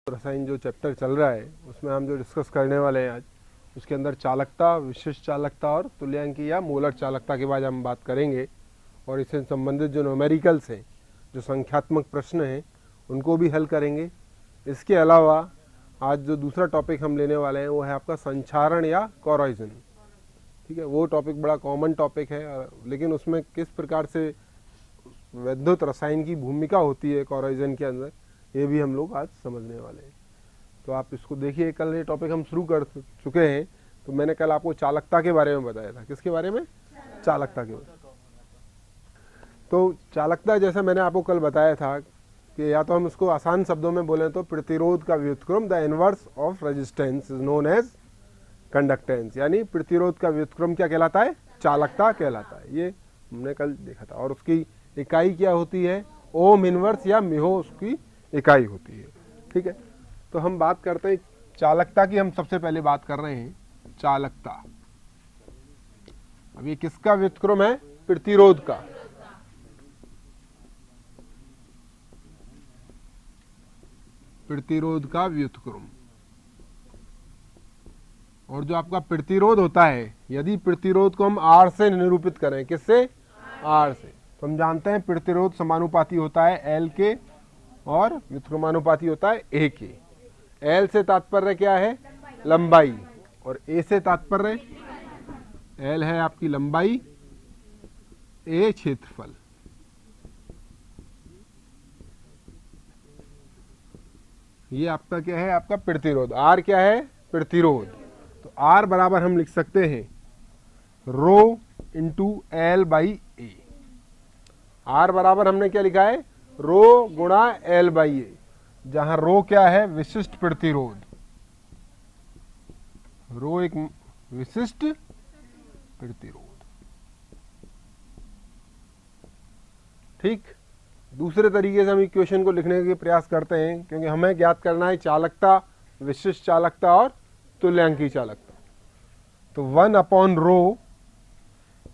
रसायन जो चैप्टर चल रहा है उसमें हम जो डिस्कस करने वाले हैं आज, उसके अंदर चालकता, विशिष्ट चालकता और तुल्यांकी या मोलर चालकता के बाद हम बात करेंगे। और इससे संबंधित जो न्यूमेरिकल्स हैं, जो संख्यात्मक प्रश्न हैं, उनको भी हल करेंगे। इसके अलावा आज जो दूसरा टॉपिक हम लेने वाले हैं वो है आपका संक्षारण या कोरोजन। ठीक है, वो टॉपिक बड़ा कॉमन टॉपिक है, लेकिन उसमें किस प्रकार से विद्युत रसायन की भूमिका होती है कोरोजन के अंदर, ये भी हम लोग आज समझने वाले हैं। तो आप इसको देखिए, कल ये टॉपिक हम शुरू कर चुके हैं। तो मैंने कल आपको चालकता के बारे में बताया था। किसके बारे में? चालकता के बारे में। तो चालकता जैसा मैंने आपको कल बताया था कि या तो हम इसको आसान शब्दों में बोलें तो प्रतिरोध का व्युत्क्रम, the inverse of resistance is known as conductance. यानी प्रतिरोध का व्युत्क्रम क्या कहलाता है? चालकता कहलाता है। ये हमने कल देखा था। और उसकी इकाई क्या होती है? ओम इनवर्स या म्हो उसकी इकाई होती है। ठीक है, तो हम बात करते हैं चालकता की। हम सबसे पहले बात कर रहे हैं चालकता। अब ये किसका व्युत्क्रम है? प्रतिरोध का। प्रतिरोध का व्युत्क्रम। और जो आपका प्रतिरोध होता है, यदि प्रतिरोध को हम आर से निरूपित करें, किससे? आर से, तो हम जानते हैं प्रतिरोध समानुपाती होता है एल के और व्युत्क्रमानुपाती होता है ए के। एल से तात्पर्य क्या है? लंबाई। और ए से तात्पर्य, एल है आपकी लंबाई, ए क्षेत्रफल। ये आपका क्या है? आपका प्रतिरोध। आर क्या है? प्रतिरोध। तो आर बराबर हम लिख सकते हैं rho into l by a. R बराबर हमने क्या लिखा है? रो गुणा एल बाई ए, जहां रो क्या है? विशिष्ट प्रतिरोध। रो एक विशिष्ट प्रतिरोध। ठीक, दूसरे तरीके से हम इक्वेशन को लिखने के प्रयास करते हैं, क्योंकि हमें ज्ञात करना है चालकता, विशिष्ट चालकता और तुल्यांकी चालकता। तो 1 upon rho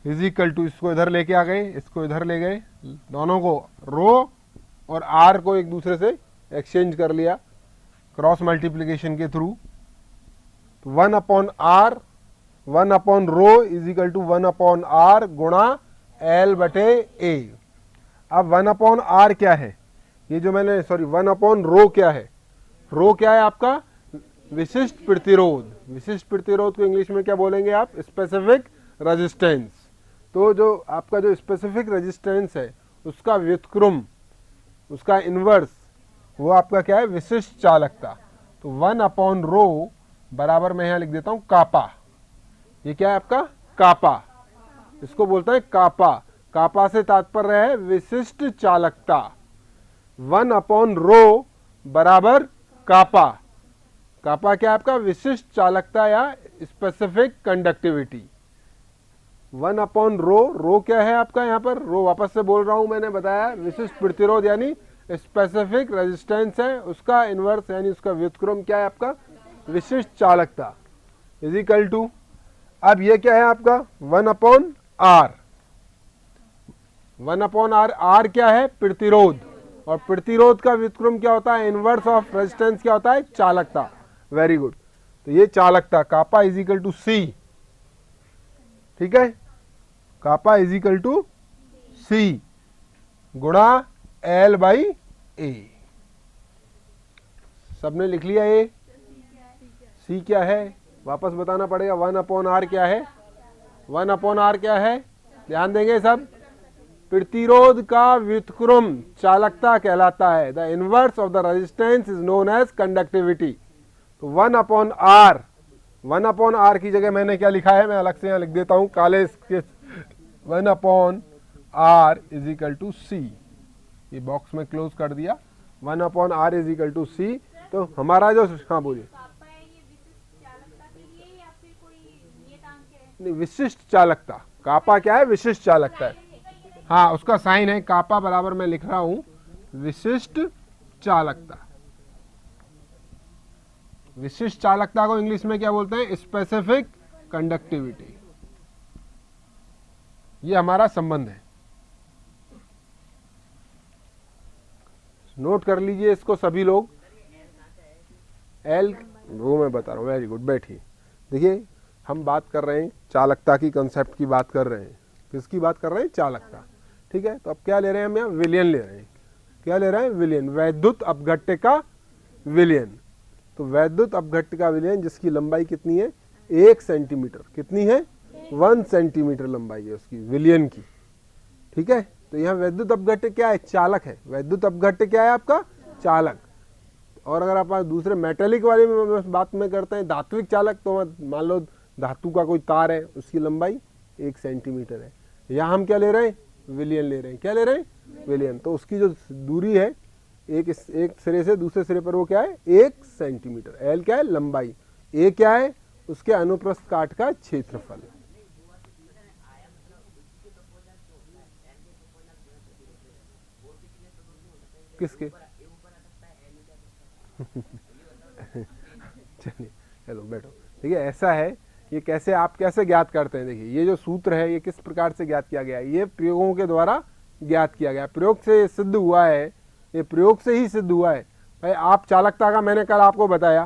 is equal to, इसको इधर लेके आ गए, इसको इधर ले गए, दोनों को रो और आर को एक दूसरे से एक्सचेंज कर लिया क्रॉस मल्टीप्लीकेशन के थ्रू। तो 1 upon R, 1 upon rho is equal to 1 upon R गुणा एल बटे ए। अब 1 अपॉन आर क्या है? ये जो मैंने 1 अपॉन रो क्या है? रो क्या है आपका? विशिष्ट प्रतिरोध। विशिष्ट प्रतिरोध को इंग्लिश में क्या बोलेंगे आप? Specific resistance. तो जो आपका जो स्पेसिफिक रेजिस्टेंस है, उसका व्युत्क्रम, उसका इनवर्स, वो आपका क्या है? विशिष्ट चालकता। तो 1 अपॉन रो बराबर मैं यहां लिख देता हूं कापा। ये क्या है आपका? कापा। इसको बोलते हैं कापा। कापा से तात्पर्य है विशिष्ट चालकता। 1 अपॉन रो बराबर कापा। कापा क्या है आपका? विशिष्ट चालकता या स्पेसिफिक कंडक्टिविटी। 1 अपॉन रो, रो क्या है आपका? यहाँ पर रो वापस से बोल रहा हूं, मैंने बताया विशिष्ट प्रतिरोध यानी स्पेसिफिक रेजिस्टेंस है, उसका इनवर्स यानी उसका व्युत्क्रम क्या है आपका? विशिष्ट चालकता इज इक्वल टू, अब ये क्या है आपका? 1 upon R. 1 upon R, R क्या है? प्रतिरोध। और प्रतिरोध का व्युत्क्रम क्या होता है? इनवर्स ऑफ रेजिस्टेंस क्या होता है? चालकता। Very good. तो ये चालकता कापा इज इक्वल टू सी। ठीक है, कापा इज इक्वल टू सी गुणा एल बाई ए। सबने लिख लिया? ए सी क्या है? वापस बताना पड़ेगा। 1 अपॉन आर क्या है? 1 अपॉन आर क्या है? ध्यान देंगे सब। प्रतिरोध का व्युत्क्रम चालकता कहलाता है। The inverse of the resistance is known as conductivity. तो 1 अपॉन आर, 1 अपॉन आर की जगह मैंने क्या लिखा है? मैं अलग से यहां लिख देता हूं काले के। 1 upon r is equal to c. ये बॉक्स में क्लोज कर दिया। 1 upon r is equal to c. तो हमारा जो, हाँ बोलिए। नहीं, विशिष्ट चालकता। कापा क्या है? विशिष्ट चालकता है। हाँ, उसका साइन है कापा बराबर मैं लिख रहा हूं विशिष्ट चालकता। विशिष्ट चालकता को इंग्लिश में क्या बोलते हैं? Specific conductivity. ये हमारा संबंध है। नोट कर लीजिए इसको सभी लोग। एल वो मैं बता रहा हूँ, वेरी गुड, बैठिए। देखिए हम बात कर रहे हैं चालकता की, कंसेप्ट की बात कर रहे हैं। किसकी बात कर रहे हैं? चालकता। ठीक है, तो अब क्या ले रहे हैं हम यहाँ? विलयन ले रहे हैं। क्या ले रहे हैं? विलयन, वैद्युत अपघट्य का विलयन। तो वैद्युत अपघट्य का विलयन जिसकी लंबाई कितनी है? 1 सेंटीमीटर। कितनी है? 1 सेंटीमीटर लंबाई है उसकी, विलयन की। ठीक है, तो यहाँ वैद्युत अपघट्य क्या है? चालक है। वैद्युत अपघट्य क्या है आपका? चालक। और अगर आप दूसरे मेटेलिक वाले में बात में करते हैं, धात्विक चालक, तो मान लो धातु का कोई तार है, उसकी लंबाई 1 सेंटीमीटर है। यहाँ हम क्या ले रहे हैं? विलयन ले रहे हैं। क्या ले रहे हैं? विलयन। तो उसकी जो दूरी है एक सिरे से दूसरे सिरे पर, वो क्या है? 1 सेंटीमीटर। एल क्या है? लंबाई। ए क्या है? उसके अनुप्रस्थ काट का क्षेत्रफल। किसके? चलिए, चलो बैठो। देखिए ऐसा है, ये कैसे आप कैसे ज्ञात करते हैं? देखिए ये जो सूत्र है ये किस प्रकार से ज्ञात किया गया है? ये प्रयोगों के द्वारा ज्ञात किया गया। प्रयोग से सिद्ध हुआ है, ये प्रयोग से ही सिद्ध हुआ है। भाई आप चालकता का, मैंने कल आपको बताया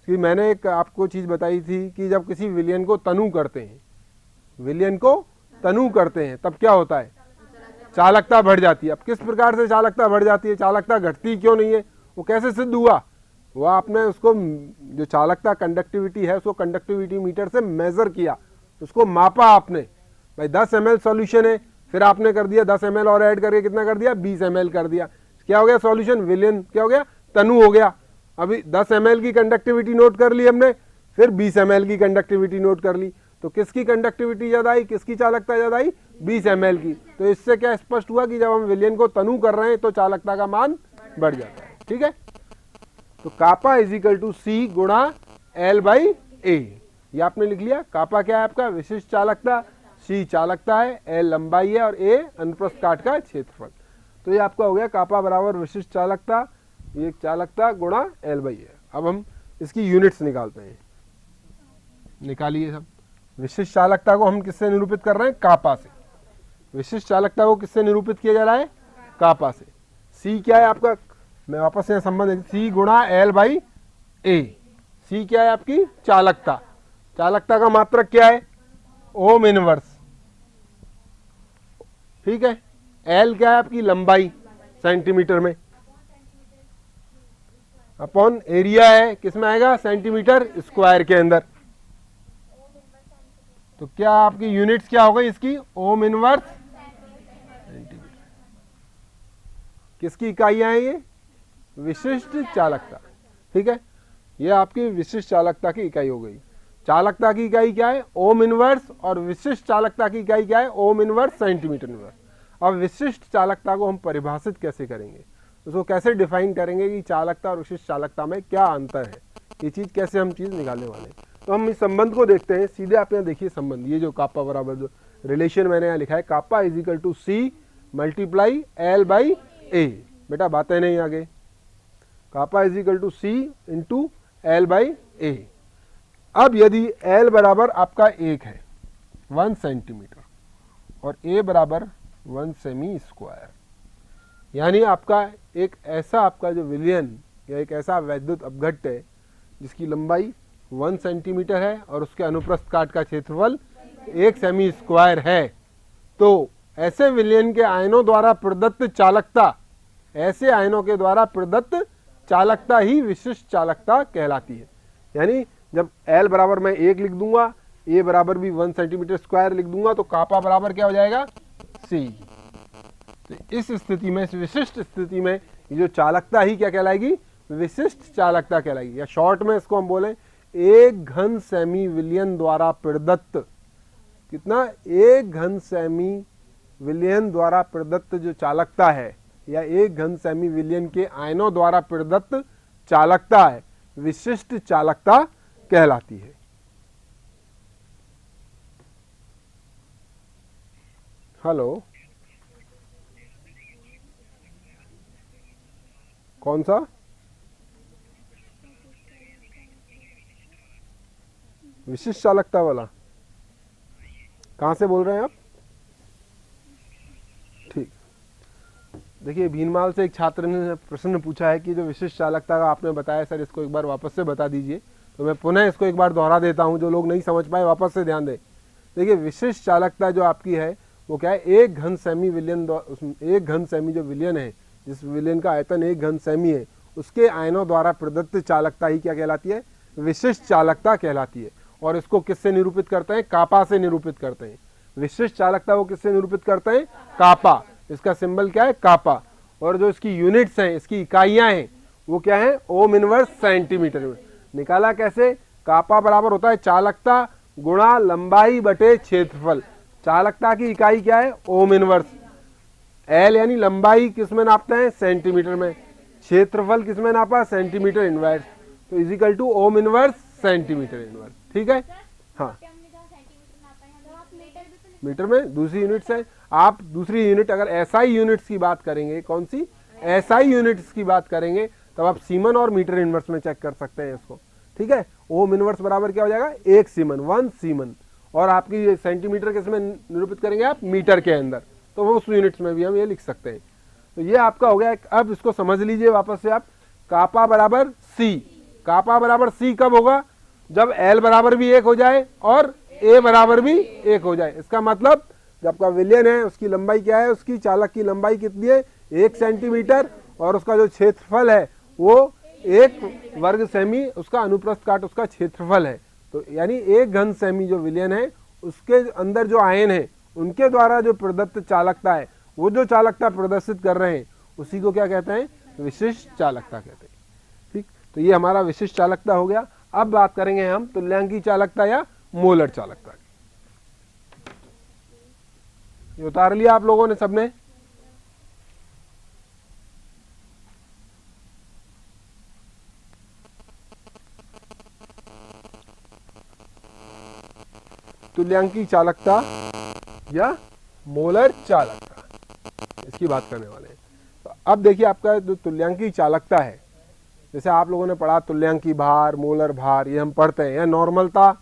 कि मैंने एक आपको चीज बताई थी कि जब किसी विलयन को तनु करते हैं, विलयन को तनु करते हैं, तब क्या होता है? चालकता बढ़ जाती है। अब किस प्रकार से चालकता बढ़ जाती है? चालकता घटती क्यों नहीं है? वो कैसे सिद्ध हुआ? वो आपने उसको जो चालकता कंडक्टिविटी है उसको कंडक्टिविटी मीटर से मेजर किया, उसको मापा आपने। भाई 10 ml सॉल्यूशन है, फिर आपने कर दिया 10 ml और ऐड करके कितना कर दिया? 20 ml कर दिया। क्या हो गया सॉल्यूशन? विलयन क्या हो गया? तनु हो गया। अभी 10 ml की कंडक्टिविटी नोट कर ली हमने, फिर 20 ml की कंडक्टिविटी नोट कर ली। तो किसकी कंडक्टिविटी ज्यादा आई? किसकी चालकता ज्यादा आई? 20 ml की। तो इससे क्या स्पष्ट हुआ कि जब हम विलयन को तनु कर रहे हैं तो चालकता का मान बढ़ जाता है। ठीक है, तो कापा इज इक्वल टू सी गुणा एल बाई ए। ये आपने लिख लिया। कापा क्या है आपका? विशिष्ट चालकता। सी चालकता है, एल लंबाई है और ए अनुप्रस्थ काट का क्षेत्रफल। तो ये आपका हो गया कापा बराबर विशिष्ट चालकता, ये चालकता गुणा एल बाई ए। अब हम इसकी यूनिट्स निकालते हैं। निकालिए सब। विशिष्ट चालकता को हम किससे निरूपित कर रहे हैं? कापा से। विशिष्ट चालकता को किससे निरूपित किया जा रहा है? कापा से। सी क्या है आपका? मैं वापस से संबंध, सी गुणा एल बाई ए। सी क्या है आपकी? चालकता। चालकता का मात्रक क्या है? Ohm inverse. ठीक है, एल क्या है आपकी? लंबाई सेंटीमीटर में, अपॉन एरिया है किसमें आएगा? सेंटीमीटर स्क्वायर के अंदर। तो क्या आपकी यूनिट्स क्या हो गई इसकी? ओम इनवर्स सेंटीमीटर। किसकी इकाइयां हैं ये? विशिष्ट चालकता। ठीक है, ये आपकी विशिष्ट चालकता की इकाई हो गई। चालकता की इकाई क्या है? Ohm inverse. और विशिष्ट चालकता की इकाई क्या है? ओम इनवर्स सेंटीमीटर इनवर्स। अब विशिष्ट चालकता को हम परिभाषित कैसे करेंगे, उसको कैसे डिफाइन करेंगे कि चालकता और विशिष्ट चालकता में क्या अंतर है, ये चीज कैसे हम चीज निकालने वाले हैं। तो हम इस संबंध को देखते हैं। सीधे आप यहाँ देखिए संबंध, ये जो कापा बराबर जो रिलेशन मैंने यहाँ लिखा है, kappa is equal to c multiply l by a. बेटा बातें नहीं आगे। Kappa is equal to c into l by a. अब यदि एल बराबर आपका 1 है, 1 सेंटीमीटर, और ए बराबर 1 सेमी स्क्वायर, यानी आपका एक ऐसा आपका जो विलयन या एक ऐसा वैद्युत अपघट्य है जिसकी लंबाई 1 सेंटीमीटर है और उसके अनुप्रस्थ काट का क्षेत्रफल 1 सेमी स्क्वायर है, तो ऐसे विलयन के आयनों द्वारा प्रदत्त चालकता, ऐसे आयनों के द्वारा प्रदत्त चालकता ही विशिष्ट चालकता कहलाती है। यानी जब L बराबर मैं 1 लिख दूंगा, A बराबर भी 1 सेंटीमीटर स्क्वायर लिख दूंगा, तो कापा बराबर क्या हो जाएगा? C। तो इस स्थिति में, इस विशिष्ट स्थिति में, ये जो चालकता ही क्या कहलाएगी? विशिष्ट चालकता कहलाएगी। या शॉर्ट में इसको हम बोले 1 घन सेमी विलयन द्वारा प्रदत्त, कितना? 1 घन सेमी विलयन द्वारा प्रदत्त जो चालकता है, या 1 घन सेमी विलयन के आयनों द्वारा प्रदत्त चालकता है, विशिष्ट चालकता कहलाती है। हेलो, कौन सा? विशिष्ट चालकता वाला? कहां से बोल रहे हैं आप? ठीक, देखिए भीनमाल से एक छात्र ने प्रश्न पूछा है कि जो विशिष्ट चालकता का आपने बताया सर, इसको एक बार वापस से बता दीजिए। तो मैं पुनः इसको एक बार दोहरा देता हूं, जो लोग नहीं समझ पाए वापस से ध्यान दें। देखिए विशिष्ट चालकता जो आपकी है वो क्या है, एक घन सेमी विलियन, एक घन सेमी जो विलियन है, जिस विलियन का आयतन एक घन सेमी है, उसके आयनों द्वारा प्रदत्त चालकता ही क्या कहलाती है, विशिष्ट चालकता कहलाती है। और इसको किससे निरूपित करते हैं, कापा से निरूपित करते हैं। विशिष्ट चालकता वो किससे निरूपित करते हैं, कापा। इसका सिंबल क्या है, कापा। और जो इसकी यूनिट्स हैं, इसकी इकाइयां हैं, वो क्या है, ओम इनवर्स सेंटीमीटर में। निकाला कैसे, कापा बराबर होता है चालकता गुणा लंबाई बटे क्षेत्रफल। चालकता की इकाई क्या है, ओम इनवर्स। एल यानी लंबाई किस में नापते हैं, सेंटीमीटर में। क्षेत्रफल किस में नापा, सेंटीमीटर इनवर्स। तो equal to ohm inverse centimetre inverse. ठीक है, हाँ मीटर में दूसरी यूनिट्स है। आप दूसरी यूनिट अगर एसआई यूनिट्स की बात करेंगे, कौन सी, एसआई यूनिट्स की बात करेंगे, तब आप सीमन और मीटर इनवर्स में चेक कर सकते हैं इसको। ठीक है, ओम इनवर्स बराबर क्या हो जाएगा, एक सीमन, 1 सीमन। और आपकी सेंटीमीटर किस में निरूपित करेंगे आप, मीटर के अंदर। तो वो उस यूनिट्स में भी हम ये लिख सकते हैं। तो ये आपका हो गया। अब इसको समझ लीजिए वापस से आप, कापा बराबर सी। कापा बराबर सी कब होगा, जब एल बराबर भी 1 हो जाए और ए बराबर भी 1 हो जाए। इसका मतलब जब आपका विलियन है, उसकी लंबाई क्या है, उसकी चालक की लंबाई कितनी है, 1 सेंटीमीटर, और उसका जो क्षेत्रफल है वो 1 वर्ग सेमी, उसका अनुप्रस्थ काट उसका क्षेत्रफल है। तो यानी 1 घन सेमी जो विलियन है, उसके अंदर जो आयन है, उनके द्वारा जो प्रदत्त चालकता है, वो जो चालकता प्रदर्शित कर रहे हैं, उसी को क्या कहते हैं, विशिष्ट चालकता कहते हैं। ठीक, तो ये हमारा विशिष्ट चालकता हो गया। अब बात करेंगे हम तुल्यांकी चालकता या मोलर चालकता की। ये उतार लिया आप लोगों ने सबने, तुल्यांकी चालकता या मोलर चालकता, इसकी बात करने वाले हैं। तो अब देखिए आपका जो तुल्यांकी चालकता है, जैसे आप लोगों ने पढ़ा तुल्यांकी भार, मोलर भार, ये हम पढ़ते हैं। नॉर्मलता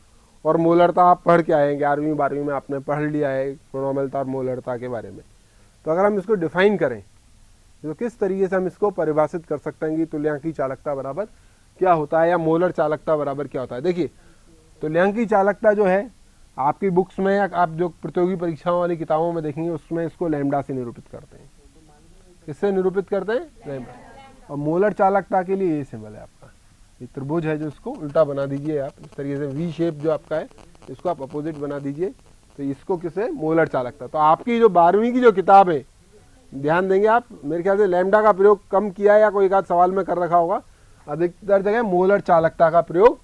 और मोलरता आप पढ़ के आए हैं, 11वीं 12वीं में आपने पढ़ लिया है नॉर्मलता और मोलरता के बारे में। तो अगर हम इसको डिफाइन करें तो किस तरीके से हम इसको परिभाषित कर सकते हैं कि तुल्यांकी चालकता बराबर क्या होता है या मोलर चालकता बराबर क्या होता है। देखिए तुल्यांकी चालकता जो है आपकी बुक्स में, आप जो प्रतियोगी परीक्षाओं वाली किताबों में देखेंगे, उसमें इसको लैम्डा से निरूपित करते हैं। किससे निरूपित करते हैं, लैम्डा। और मोलर चालकता के लिए ये सिंबल है आपका, ये त्रिभुज है, जो इसको उल्टा बना दीजिए आप, इस तरीके से वी शेप जो आपका है, इसको आप अपोजिट बना दीजिए। तो इसको किसे, मोलर चालकता। तो आपकी जो 12वीं की जो किताब है, ध्यान देंगे आप, मेरे ख्याल से लैम्डा का प्रयोग कम किया है या कोई एक आध सवाल में कर रखा होगा, अधिकतर जगह मोलर चालकता का प्रयोग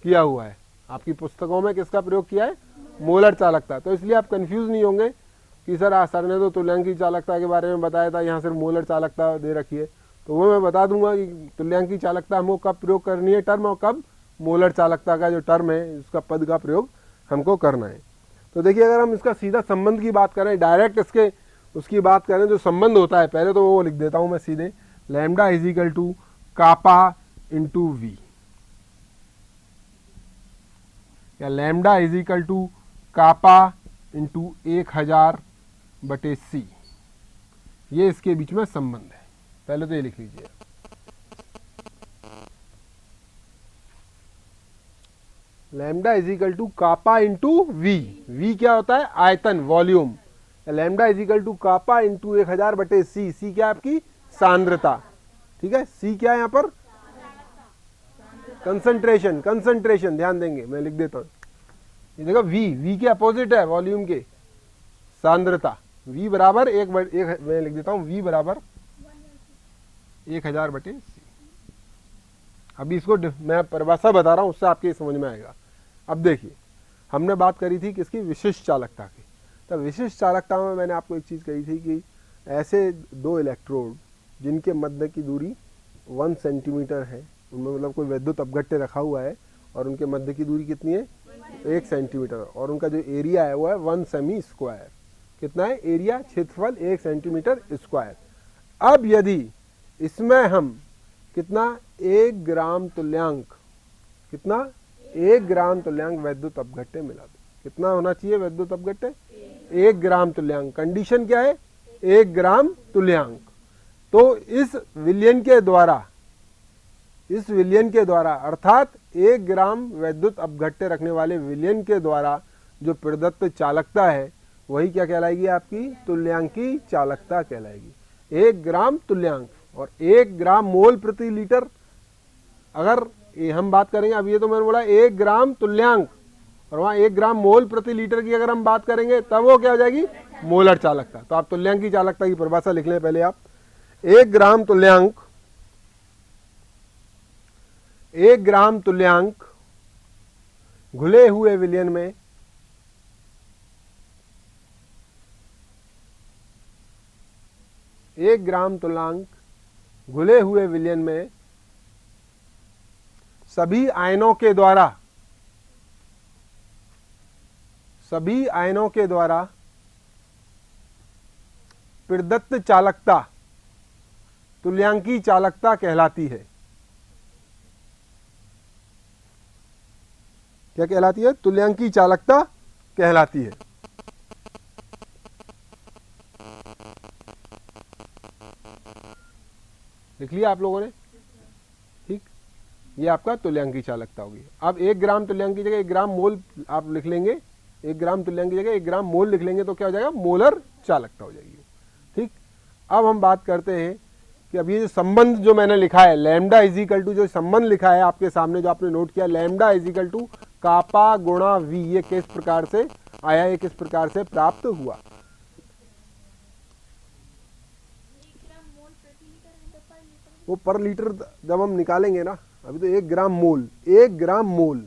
किया हुआ है। आपकी पुस्तकों में किसका प्रयोग किया है, मोलर चालकता। तो इसलिए आप कंफ्यूज नहीं होंगे कि सर सर ने तो तुल्यांकी चालकता के बारे में बताया था, यहाँ सिर्फ मोलर चालकता दे रखी है। तो वो मैं बता दूंगा कि तुल्यांकी चालकता हमको कब प्रयोग करनी है टर्म, और कब मोलर चालकता का जो टर्म है, उसका पद का प्रयोग हमको करना है। तो देखिए अगर हम इसका सीधा संबंध की बात करें, डायरेक्ट इसके उसकी बात करें, जो संबंध होता है, पहले तो वो लिख देता हूँ मैं सीधे, lambda is equal to kappa into v, या lambda is equal to kappa into 1000/c। ये इसके बीच में संबंध है। पहले तो ये लिख लीजिए, lambda is equal to kappa into V. V क्या होता है, आयतन, volume. Lambda is equal to kappa into 1000/c। C क्या है आपकी, सांद्रता। ठीक है, सी क्या है यहाँ पर, कंसंट्रेशन। कंसंट्रेशन ध्यान देंगे, मैं लिख देता हूं, ये देखो वी के अपोजिट है वॉल्यूम के, सांद्रता। वी बराबर एक मैं लिख देता हूं, वी बराबर 1000/c। अभी इसको मैं परिभाषा बता रहा हूं, उससे आपके समझ में आएगा। अब देखिए हमने बात करी थी किसकी, विशिष्ट चालकता की। तो विशिष्ट चालकता में मैंने आपको एक चीज कही थी कि ऐसे 2 इलेक्ट्रोड जिनके मध्य की दूरी 1 सेंटीमीटर है, उनमें मतलब कोई वैद्युत अपघट्य रखा हुआ है, और उनके मध्य की दूरी कितनी है, 1 सेंटीमीटर, और उनका जो एरिया है वो है 1 सेमी स्क्वायर। कितना है एरिया, क्षेत्रफल 1 सेंटीमीटर स्क्वायर। अब यदि इसमें हम कितना, 1 ग्राम तुल्यांक, कितना, 1 ग्राम तुल्यांक वैद्युत अपघट्य मिला दो, कितना होना चाहिए वैद्युत अपघट्य, 1 ग्राम तुल्यांक। कंडीशन क्या है, 1 ग्राम तुल्यांक। तो इस विलयन के द्वारा अर्थात 1 ग्राम वैद्युत अपघट्य रखने वाले विलयन के द्वारा जो प्रदत्त चालकता है वही क्या कहलाएगी, आपकी तुल्यांकी चालकता कहलाएगी। 1 ग्राम तुल्यांक और 1 ग्राम मोल प्रति लीटर, अगर ये हम बात करेंगे, अब ये तो मैंने बोला 1 ग्राम तुल्यांक और वहाँ 1 ग्राम मोल प्रति लीटर की अगर हम बात करेंगे तब वो क्या हो जाएगी, मोलर चालकता। तो आप तुल्यांकी चालकता की परिभाषा लिख लें पहले आप। 1 ग्राम तुल्यांक, 1 ग्राम तुल्यांक घुले हुए विलयन में 1 ग्राम तुल्यांक घुले हुए विलयन में सभी आयनों के द्वारा प्रदत्त चालकता तुल्यांकी चालकता कहलाती है। क्या कहलाती है, तुल्यांकी चालकता कहलाती है। लिख लिया आप लोगों ने, ठीक। ये आपका तुल्यांकी चालकता होगी। अब 1 ग्राम तुल्यांक की जगह 1 ग्राम मोल आप लिख लेंगे, 1 ग्राम तुल्यांक की जगह 1 ग्राम मोल लिख लेंगे तो क्या हो जाएगा, मोलर चालकता हो जाएगी, ठीक। अब हम बात करते हैं कि अब ये जो संबंध जो मैंने लिखा है लैम्डा इजिकल टू, जो संबंध लिखा है आपके सामने जो आपने नोट किया, लैम्डा इजिकल टू कापा गुणा वी, ये किस प्रकार से आया, ये किस प्रकार से प्राप्त हुआ। वो पर लीटर जब हम निकालेंगे ना, अभी तो 1 ग्राम मोल, 1 ग्राम मोल।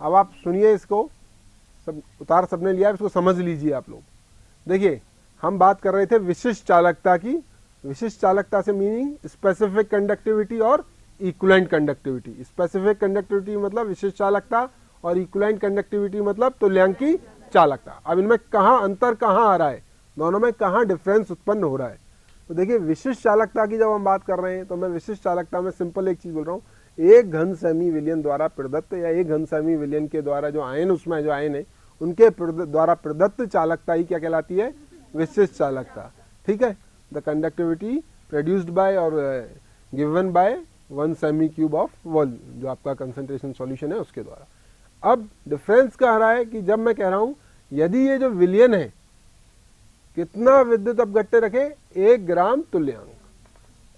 अब आप सुनिए इसको, सब उतार सबने लिया, इसको समझ लीजिए आप लोग। देखिए हम बात कर रहे थे विशिष्ट चालकता की। विशिष्ट चालकता से मीनिंग स्पेसिफिक कंडक्टिविटी और इक्विवेलेंट कंडक्टिविटी। स्पेसिफिक कंडक्टिविटी मतलब विशिष्ट चालकता और इक्विवेलेंट कंडक्टिविटी मतलब तुल्यांकी चालकता। अब इनमें कहाँ अंतर कहाँ आ रहा है, दोनों में कहाँ डिफरेंस उत्पन्न हो रहा है। तो देखिए विशिष्ट चालकता की जब हम बात कर रहे हैं तो मैं विशिष्ट चालकता में सिंपल एक चीज बोल रहा हूँ, 1 घन सेमी विलयन द्वारा प्रदत्त या 1 घन सेमी विलयन के द्वारा जो आयन, उसमें जो आयन है उनके द्वारा प्रदत्त चालकता ही क्या कहलाती है, विशिष्ट चालकता, ठीक है। द कंडक्टिविटी प्रोड्यूस्ड बाय और given by 1 semi cube of volume, जो आपका कंसंट्रेशन सॉल्यूशन है उसके द्वारा। अब डिफरेंस कह रहा है कि जब मैं कह रहा हूं यदि ये जो विलयन है कितना विद्युत अपघट्य रखे, 1 ग्राम तुल्यांक,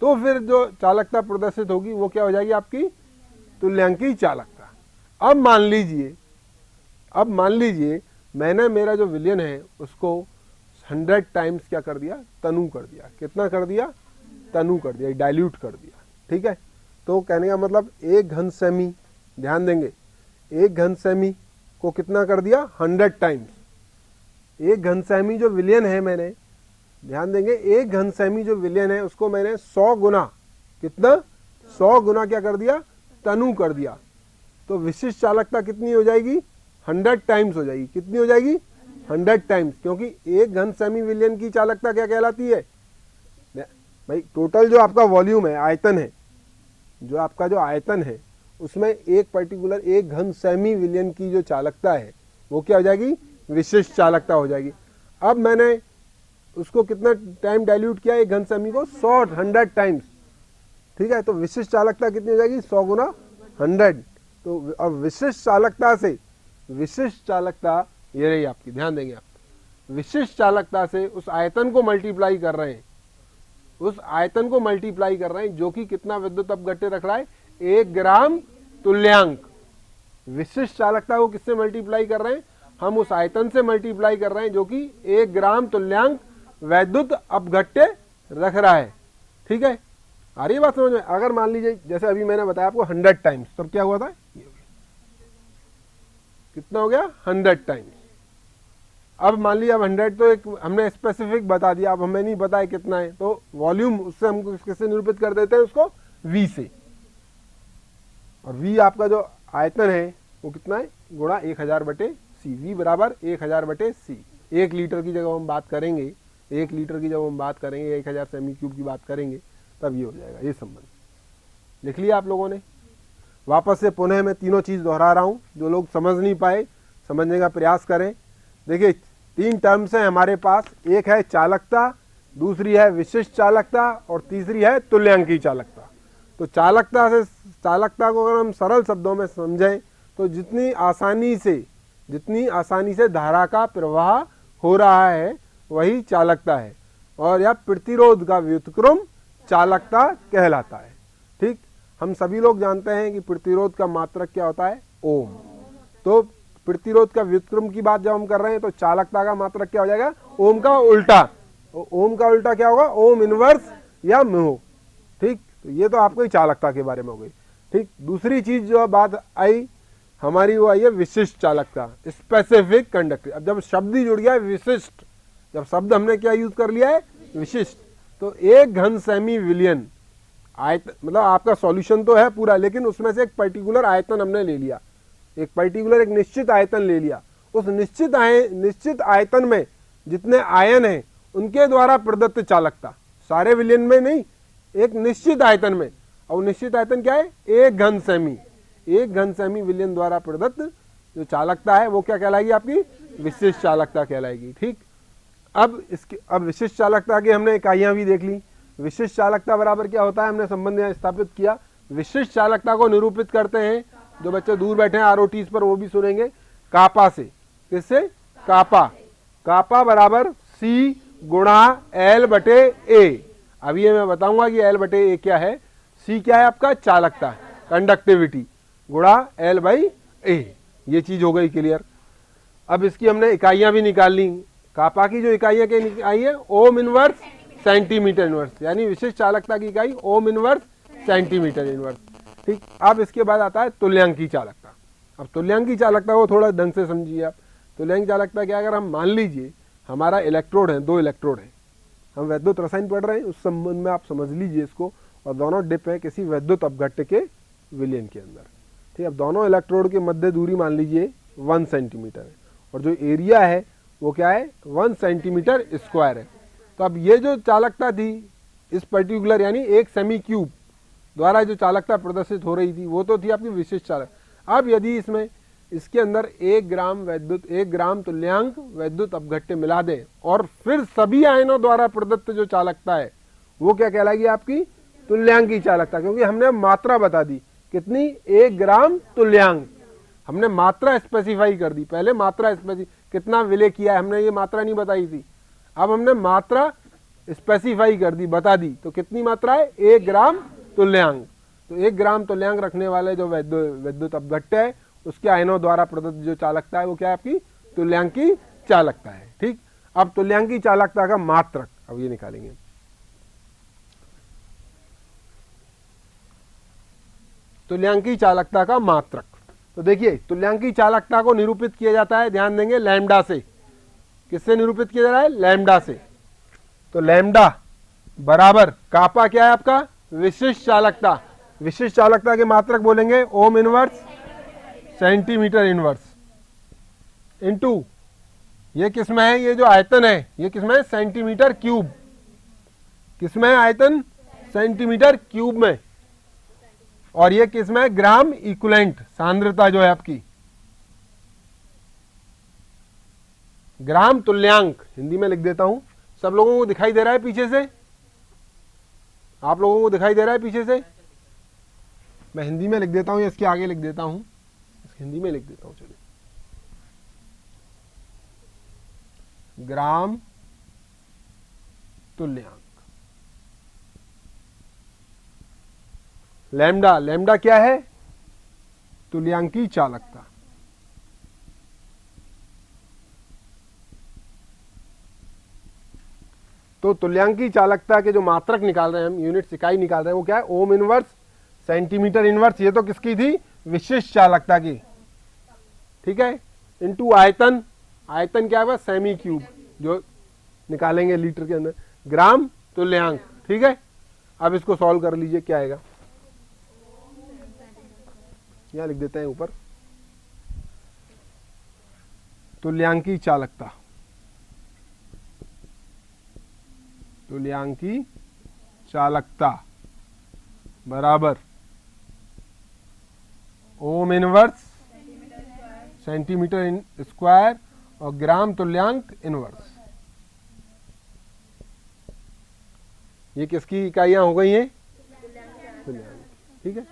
तो फिर जो चालकता प्रदर्शित होगी वो क्या हो जाएगी, आपकी तुल्यांकी चालकता। अब मान लीजिए मैंने मेरा जो विलयन है उसको 100 टाइम्स क्या कर दिया, तनु कर दिया। कितना कर दिया, तनु कर दिया, डाइल्यूट कर दिया, ठीक है। तो कहने का मतलब 1 घन सेमी, ध्यान देंगे 1 घन सेमी को कितना कर दिया, 100 टाइम्स। 1 घन सेमी जो विलयन है, मैंने ध्यान देंगे 1 घन सेमी जो विलयन है उसको मैंने 100 गुना, कितना 100 गुना क्या कर दिया, तनु कर दिया। तो विशिष्ट चालकता कितनी हो जाएगी, 100 टाइम्स हो जाएगी। कितनी हो जाएगी, 100 टाइम्स, क्योंकि 1 घन सेमी विलयन की चालकता क्या कहलाती है भाई, टोटल जो आपका वॉल्यूम है, आयतन है, जो आपका जो आयतन है उसमें एक पर्टिकुलर 1 घन सेमी विलयन की जो चालकता है वो क्या हो जाएगी, विशिष्ट चालकता हो जाएगी। अब मैंने उसको कितना टाइम डाइल्यूट किया, 1 घन सेमी को 100 टाइम्स, ठीक है। तो विशिष्ट चालकता कितनी हो जाएगी, 100 गुना 100। तो अब विशिष्ट चालकता से, विशिष्ट चालकता ये रही आपकी, ध्यान देंगे आप, विशिष्ट चालकता से उस आयतन को मल्टीप्लाई कर रहे हैं, उस आयतन को मल्टीप्लाई कर रहे हैं जो कि कितना विद्युत अपघट्य रख रहा है, 1 ग्राम तुल्यांक। विशिष्ट चालकता को किससे मल्टीप्लाई कर रहे हैं, हम उस आयतन से मल्टीप्लाई कर रहे हैं जो कि 1 ग्राम तुल्यांक वैद्युत अपघट्य रख रहा है, ठीक है। आ रही है बात समझ में। अगर मान लीजिए जैसे अभी मैंने बताया आपको 100 टाइम्स, तब क्या हुआ था, कितना हो गया, 100 टाइम्स। अब मान लीजिए अब 100 तो एक हमने स्पेसिफिक बता दिया, अब हमें नहीं पता है कितना है, तो वॉल्यूम उससे हमको किससे निरूपित कर देते हैं, उसको V से। और V आपका जो आयतन है वो कितना है, गुणा 1000/C। V बराबर 1000/C। 1 लीटर की जगह हम बात करेंगे, 1 लीटर की जब हम बात करेंगे, 1000 सेमी क्यूब की बात करेंगे, तब ये हो जाएगा, ये संबंध लिख लिया आप लोगों ने। वापस से पुनः मैं तीनों चीज दोहरा रहा हूं, जो लोग समझ नहीं पाए समझने का प्रयास करें। देखिए 3 टर्म्स हैं हमारे पास, एक है चालकता, दूसरी है विशिष्ट चालकता और तीसरी है तुल्यांकी चालकता। तो चालकता को अगर हम सरल शब्दों में समझें तो जितनी आसानी से धारा का प्रवाह हो रहा है वही चालकता है, और यह प्रतिरोध का व्युत्क्रम चालकता कहलाता है। ठीक, हम सभी लोग जानते हैं कि प्रतिरोध का मात्रक क्या होता है, ओम। तो प्रतिरोध का व्युत्क्रम की बात जब हम कर रहे हैं तो चालकता का मात्रक क्या हो जाएगा, ओम का उल्टा। ओम का उल्टा क्या होगा, ओम इनवर्स या म्यू। ठीक, तो ये तो आपको ही चालकता के बारे में हो गई। ठीक, दूसरी चीज जो बात आई हमारी वो आई है विशिष्ट चालकता, स्पेसिफिक कंडक्टिविटी। अब जब शब्द ही जुड़ गया है विशिष्ट, जब शब्द हमने क्या यूज कर लिया है, विशिष्ट, तो 1 घन सेमी विलियन आयतन, मतलब आपका सॉल्यूशन तो है पूरा, लेकिन उसमें से एक पर्टिकुलर आयतन हमने ले लिया, एक निश्चित आयतन ले लिया। उस निश्चित आयतन में जितने आयन हैं उनके द्वारा प्रदत्त चालकता, सारे विलियन में नहीं, एक निश्चित आयतन में। और निश्चित आयतन क्या है, 1 घन सेमी विलियन द्वारा प्रदत्त जो चालकता है वो क्या कहलाएगी, आपकी विशिष्ट चालकता कहलाएगी। ठीक, अब विशिष्ट चालकता की हमने इकाइयां भी देख ली। विशिष्ट चालकता बराबर क्या होता है, हमने संबंध यहाँ स्थापित किया। विशिष्ट चालकता को निरूपित करते हैं, जो बच्चे दूर बैठे हैं आरओटीज पर वो भी सुनेंगे, कापा से। किससे, कापा बराबर C गुणा L बटे A। अभी ये मैं बताऊंगा कि L बटे A क्या है। C क्या है आपका, चालकता, कंडक्टिविटी, गुणा L बाई A। ये चीज हो गई क्लियर। अब इसकी हमने इकाइयां भी निकाल ली। कापा की जो इकाइयां क्या आई है, ओम इनवर्स सेंटीमीटर इनवर्स, यानी विशिष्ट चालकता की इकाई ओम इनवर्स सेंटीमीटर इनवर्स। ठीक, अब इसके बाद आता है तुल्यांकी चालकता। अब तुल्यांकी चालकता को थोड़ा ढंग से समझिए आप। तुल्यांकी चालकता क्या, अगर हम मान लीजिए हमारा इलेक्ट्रोड है, 2 इलेक्ट्रोड है, हम वैद्युत रसायन पढ़ रहे हैं, उस संबंध में आप समझ लीजिए इसको, और दोनों डिप है किसी वैद्युत अपघट्य के विलयन के अंदर। ठीक, अब दोनों इलेक्ट्रोड के मध्य दूरी मान लीजिए 1 सेंटीमीटर है, और जो एरिया है वो क्या है, 1 सेंटीमीटर स्क्वायर है। तो अब ये जो चालकता थी इस पर्टिकुलर, यानी एक सेमी क्यूब द्वारा जो चालकता प्रदर्शित हो रही थी वो तो थी आपकी विशिष्ट चालक। अब यदि इसके अंदर 1 ग्राम तुल्यांक वैद्युत अपघट्य मिला दें और फिर सभी आयनों द्वारा प्रदत्त जो चालकता है वो क्या कहलाएगी, आपकी तुल्यांकी चालकता। क्योंकि हमने मात्रा बता दी कितनी, 1 ग्राम तुल्यांक, हमने मात्रा स्पेसिफाई कर दी। पहले मात्रा कितना विलय किया है हमने, ये मात्रा नहीं बताई थी। अब हमने मात्रा स्पेसिफाई कर दी, बता दी, तो कितनी मात्रा है, 1 ग्राम तुल्यांक। तो 1 ग्राम तुल्यांक रखने वाले जो वैद्युत अपघट्य है उसके आयनों द्वारा प्रदत्त जो चालकता है वो क्या है, आपकी तुल्यांकी चालकता है। ठीक, अब तुल्यांकी चालकता का मात्रक अब ये निकालेंगे। तुल्यांकी चालकता का मात्रक, तो देखिए तुल्यांकी चालकता को निरूपित किया जाता है, ध्यान देंगे, लैम्डा से। किससे निरूपित किया जा रहा है, लैम्डा से। तो लैम्डा बराबर कापा क्या है आपका, विशिष्ट चालकता। विशिष्ट चालकता के मात्रक बोलेंगे ओम इनवर्स सेंटीमीटर इनवर्स इनटू, ये किसमें है, ये जो आयतन है ये किसमें है, सेंटीमीटर क्यूब। किसमें है आयतन, सेंटीमीटर क्यूब में। और ये किसमें है, ग्राम इक्विवेलेंट, सांद्रता जो है आपकी, ग्राम तुल्यांक, हिंदी में लिख देता हूं। सब लोगों को दिखाई दे रहा है पीछे से, आप लोगों को दिखाई दे रहा है पीछे से, मैं हिंदी में लिख देता हूं या इसके आगे लिख देता हूं, हिंदी में लिख देता हूं, चलिए। ग्राम तुल्यांक, लैम्डा, लैम्डा क्या है, तुल्यांकी चालकता। तो तुल्यांकी चालकता के जो मात्रक निकाल रहे हैं हम, यूनिट इकाई निकाल रहे हैं, वो क्या है, ओम इनवर्स सेंटीमीटर इनवर्स, ये तो किसकी थी, विशिष्ट चालकता की। ठीक है, इनटू आयतन, आयतन क्या है, सेमी क्यूब, जो निकालेंगे लीटर के अंदर, ग्राम तुल्यांक। ठीक है, अब इसको सॉल्व कर लीजिए, क्या आएगा, यहां लिख देते हैं ऊपर, तुल्यांकी चालकता, तुल्यांकी चालकता बराबर ओम इनवर्स सेंटीमीटर स्क्वायर और ग्राम तुल्यांक इनवर्स। ये किसकी इकाइयां हो गई हैं? तुल्यांक। ठीक है,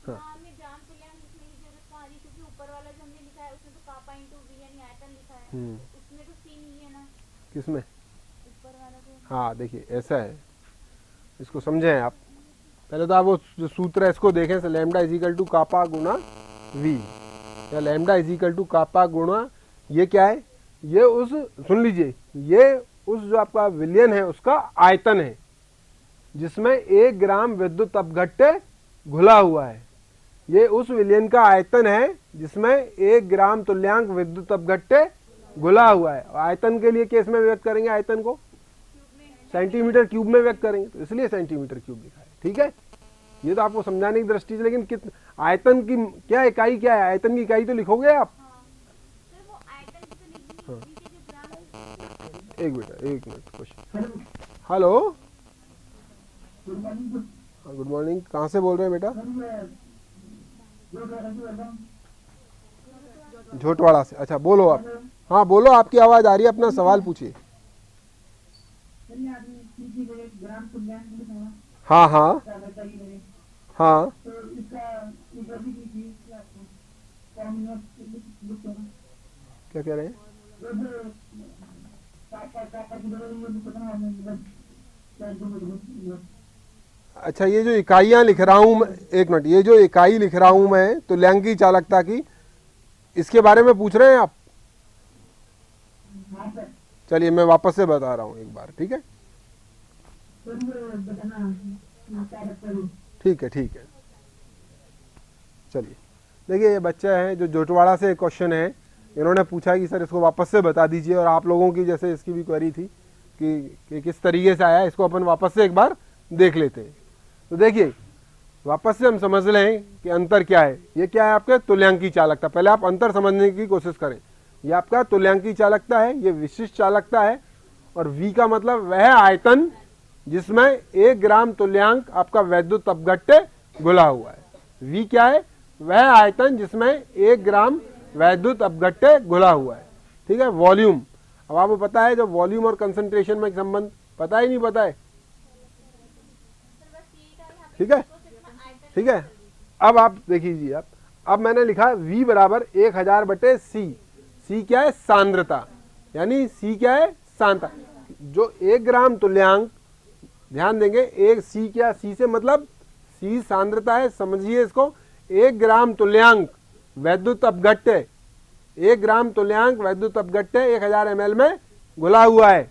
हाँ हमें ग्राम तुल्यांक लिखने की जरूरत कहाँ आ रही, क्योंकि ऊपर वाला जो हमने लिखा है उसमें तो कापा इंटू वी यानी आयतन लिखा है, उसमें तो सी नहीं है ना किसमें? ऊपर वाला जो। हाँ देखिए ऐसा है, इसको समझें आप। पहले तो आप वो जो सूत्र है इसको देखें, लैम्डा इज इक्वल टू कापा गुणा वी, या लैम्डा इज इक्वल टू कापा गुणा, ये क्या है? ये उस, सुन लीजिए, ये उस जो आपका विलयन है उसका आयतन है जिसमें 1 ग्राम विद्युत अपघट्य घुला हुआ है। ये उस विलयन का आयतन है जिसमें 1 ग्राम तुल्यांक विद्युत अपघट्य घुला हुआ है। आयतन के लिए केस में व्यक्त करेंगे, आयतन को सेंटीमीटर क्यूब में व्यक्त करेंगे, तो इसलिए सेंटीमीटर क्यूब लिखा है। ठीक है, ये तो आपको समझाने की दृष्टि से, लेकिन कित आयतन की क्या इकाई क्या है? आयतन की इकाई तो लिखोगे आप। हाँ। एक minute question. Hello, good morning, कहाँ से बोल रहे हैं बेटा? झोटवाड़ा से। अच्छा बोलो आप। हाँ बोलो, आपकी आवाज आ रही है, अपना सवाल पूछिए। हाँ हाँ हाँ, क्या कह रहे हैं? अच्छा, ये जो इकाइयां लिख रहा हूं मैं, एक मिनट, ये जो इकाई लिख रहा हूं मैं तुल्यांकी चालकता की, इसके बारे में पूछ रहे हैं आप? चलिए मैं वापस से बता रहा हूं एक बार, ठीक है? ठीक है ठीक है, चलिए देखिए, ये बच्चा है जो जोटवाड़ा से क्वेश्चन है, इन्होंने पूछा कि सर इसको वापस से बता दीजिए, और आप लोगों की जैसे इसकी भी क्वेरी थी कि किस तरीके से आया, इसको अपन वापस से एक बार देख लेते हैं। तो देखिए वापस से हम समझ लें कि अंतर क्या है। ये क्या है? आपके तुल्यांकी चालकता। पहले आप अंतर समझने की कोशिश करें। ये आपका तुल्यांकी चालकता है, ये विशिष्ट चालकता है, और V का मतलब वह आयतन जिसमें 1 ग्राम तुल्यांक आपका वैद्युत अपघट्य घुला हुआ है। V क्या है? वह आयतन जिसमें 1 ग्राम वैद्युत अपघट्य घुला हुआ है। ठीक है, वॉल्यूम। अब आपको पता है जो वॉल्यूम और कंसंट्रेशन में संबंध, पता ही नहीं पता है? ठीक है ठीक है, अब आप देखिए, अब मैंने लिखा V बराबर 1000 बटे C। C क्या है? सांद्रता, यानी C क्या है? सांद्रता। जो 1 ग्राम तुल्यांक, ध्यान देंगे, एक C क्या? C से मतलब C सांद्रता है, समझिए इसको। 1 ग्राम तुल्यांक वैद्युत अपघट्य, 1 ग्राम तुल्यांक वैद्युत अपघट्य 1000 ml में घुला हुआ है।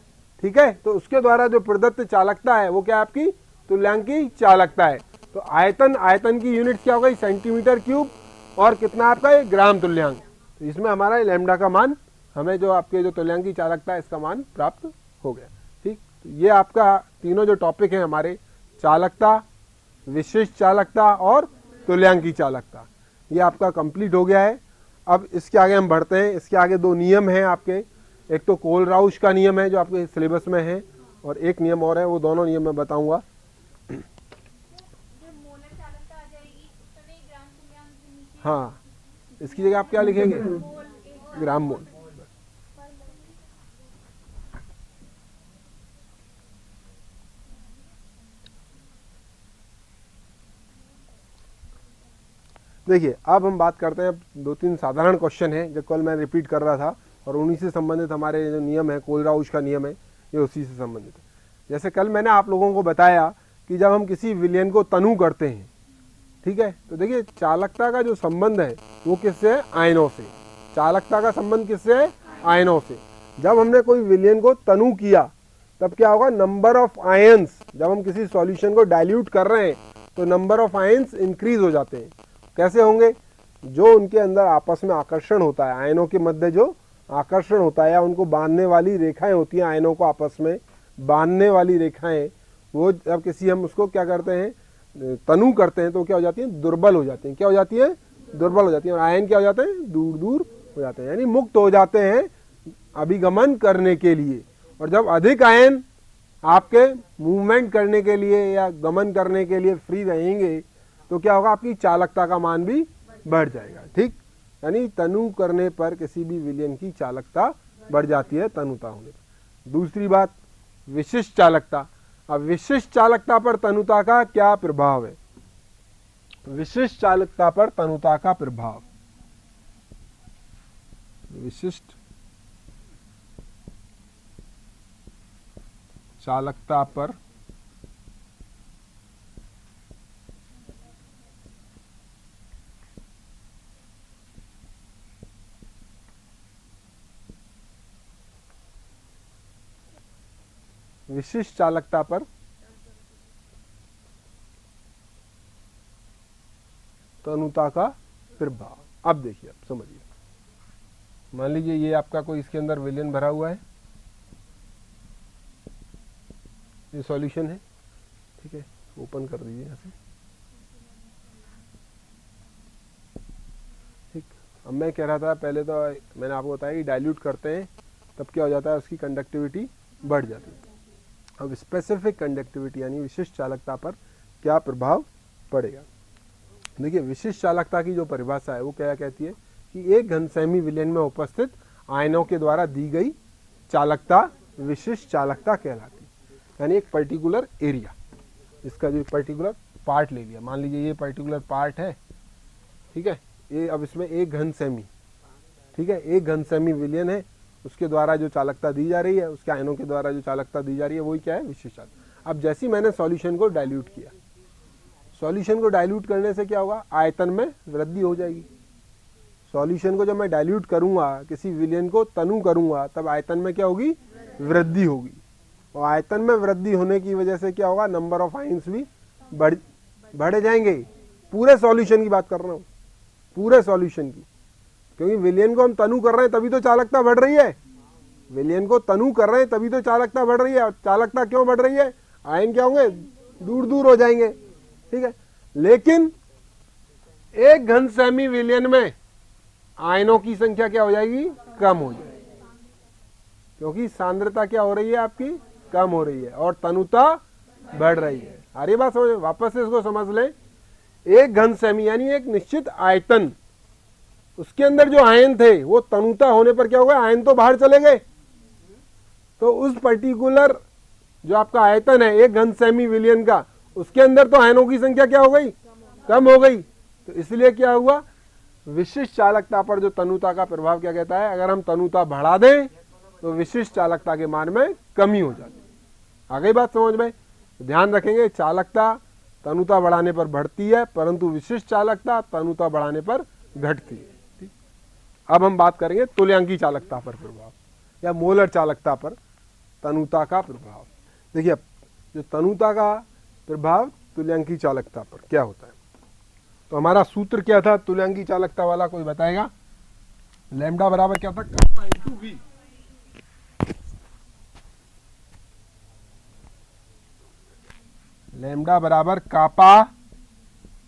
ठीक है, तो उसके द्वारा जो प्रदत्त चालकता है वो क्या? आपकी तुल्यांकी चालकता है। तो आयतन की यूनिट क्या हो गई? सेंटीमीटर क्यूब, और कितना आपका? 1 ग्राम तुल्यांक। तो इसमें हमारा लैम्डा का मान, हमें जो आपके जो तुल्यांकी चालकता है इसका मान प्राप्त हो गया। ठीक, तो ये आपका तीनों जो टॉपिक है हमारे, चालकता, विशिष्ट चालकता और तुल्यांकी चालकता, ये आपका कंप्लीट हो गया है। अब इसके आगे हम बढ़ते हैं। इसके आगे 2 नियम हैं आपके, एक तो कोलराउश का नियम है जो आपके सिलेबस में है, और एक नियम और है, वो दोनों नियम मैं बताऊंगा। हाँ, इसकी जगह आप क्या लिखेंगे? ग्राम मोल। देखिए अब हम बात करते हैं, 2-3 साधारण क्वेश्चन हैं जो कल मैं रिपीट कर रहा था, और उन्हीं से संबंधित हमारे जो नियम है, कोलराउश का नियम है, ये उसी से संबंधित है। जैसे कल मैंने आप लोगों को बताया कि जब हम किसी विलयन को तनु करते हैं, ठीक है, तो देखिए चालकता का जो संबंध है वो किससे है? आयनों से। चालकता का संबंध किससे है? आयनों से। जब हमने कोई विलयन को तनु किया तब क्या होगा? नंबर ऑफ आयंस, जब हम किसी सॉल्यूशन को डाइल्यूट कर रहे हैं तो नंबर ऑफ आयंस इंक्रीज हो जाते हैं। कैसे होंगे? जो उनके अंदर आपस में आकर्षण होता है, आयनों के मध्य जो आकर्षण होता है, या उनको बांधने वाली रेखाएं होती हैं, आयनों को आपस में बांधने वाली रेखाएं, वो जब किसी हम उसको क्या करते हैं? तनु करते हैं, तो क्या हो जाती हैं? दुर्बल हो जाती हैं। क्या हो जाती है? दुर्बल हो जाती हैं। और आयन क्या हो जाते हैं? दूर दूर हो जाते हैं, यानी मुक्त हो जाते हैं अभिगमन करने के लिए। और जब अधिक आयन आपके मूवमेंट करने के लिए या गमन करने के लिए फ्री रहेंगे तो क्या होगा? आपकी चालकता का मान भी बढ़ जाएगा। ठीक, यानी तनु करने पर किसी भी विलयन की चालकता बढ़ जाती है, तनुता होने पर। दूसरी बात, विशिष्ट चालकता। अब विशिष्ट चालकता पर तनुता का क्या प्रभाव है? विशिष्ट चालकता पर तनुता का प्रभाव, विशिष्ट चालकता पर विशिष्ट चालकता पर तनुता का प्रभाव। अब देखिए, अब समझिए, मान लीजिए ये आपका कोई इसके अंदर विलयन भरा हुआ है, ये सॉल्यूशन है, ठीक है, ओपन कर दीजिए यहाँ से, ठीक। अब मैं कह रहा था पहले, तो मैंने आपको बताया कि डाइल्यूट करते हैं तब क्या हो जाता है, उसकी कंडक्टिविटी बढ़ जाती है। अब स्पेसिफिक कंडक्टिविटी यानी विशिष्ट चालकता पर क्या प्रभाव पड़ेगा? देखिए, विशिष्ट चालकता की जो परिभाषा है वो क्या कहती है कि एक घनसेमी विलयन में उपस्थित आयनों के द्वारा दी गई चालकता विशिष्ट चालकता कहलाती है। यानी एक पर्टिकुलर एरिया, इसका जो पर्टिकुलर पार्ट ले लिया, मान लीजिए ये पर्टिकुलर पार्ट है, ठीक है, ये अब इसमें एक घनसेमी, ठीक है, एक घनसेमी विलयन है, उसके द्वारा जो चालकता दी जा रही है, उसके आयनों के द्वारा जो चालकता दी जा रही है, वही क्या है, विशिष्ट चालकता। अब जैसे ही मैंने सॉल्यूशन को डाइल्यूट किया, सॉल्यूशन को डाइल्यूट करने से क्या होगा, आयतन में वृद्धि हो जाएगी। सॉल्यूशन को जब मैं डाइल्यूट करूंगा, किसी विलयन को तनु करूंगा, तब आयतन में क्या होगी, वृद्धि होगी। और आयतन में वृद्धि होने की वजह से क्या होगा, नंबर ऑफ आयन्स भी बढ़े जाएंगे। पूरे सॉल्यूशन की बात कर रहा हूं, पूरे सॉल्यूशन की, क्योंकि विलयन को हम तनु कर रहे हैं तभी तो चालकता बढ़ रही है। विलयन को तनु कर रहे हैं तभी तो चालकता बढ़ रही है। और चालकता क्यों बढ़ रही है, आयन क्या होंगे, दूर दूर हो जाएंगे, ठीक है। लेकिन एक घनसेमी विलयन में आयनों की संख्या क्या हो जाएगी, कम हो जाएगी, क्योंकि सांद्रता क्या हो रही है आपकी, कम हो रही है, और तनुता बढ़ रही है। अरे बात समझ, वापस से इसको समझ लें। एक घनसेमी यानी एक निश्चित आयतन, उसके अंदर जो आयन थे वो तनुता होने पर क्या होगा, आयन तो बाहर चले गए। तो उस पर्टिकुलर जो आपका आयतन है एक घनसेमी विलयन का, उसके अंदर तो आयनों की संख्या क्या हो गई, कम हो गई। तो इसलिए क्या हुआ, विशिष्ट चालकता पर जो तनुता का प्रभाव क्या कहता है, अगर हम तनुता बढ़ा दें तो विशिष्ट चालकता के मान में कमी हो जाती है। आ गई बात समझ में? ध्यान रखेंगे, चालकता तनुता बढ़ाने पर बढ़ती है, परंतु विशिष्ट चालकता तनुता बढ़ाने पर घटती है। ठीक। अब हम बात करेंगे तुल्यांकी चालकता पर प्रभाव या मोलर चालकता पर तनुता का प्रभाव। देखिए, जो तनुता का प्रभाव तुल्यांकी चालकता पर क्या होता है, तो हमारा सूत्र क्या था तुल्यांकी चालकता वाला, कोई बताएगा? लैम्डा बराबर क्या था, कापा इंटू वी। लैम्डा बराबर कापा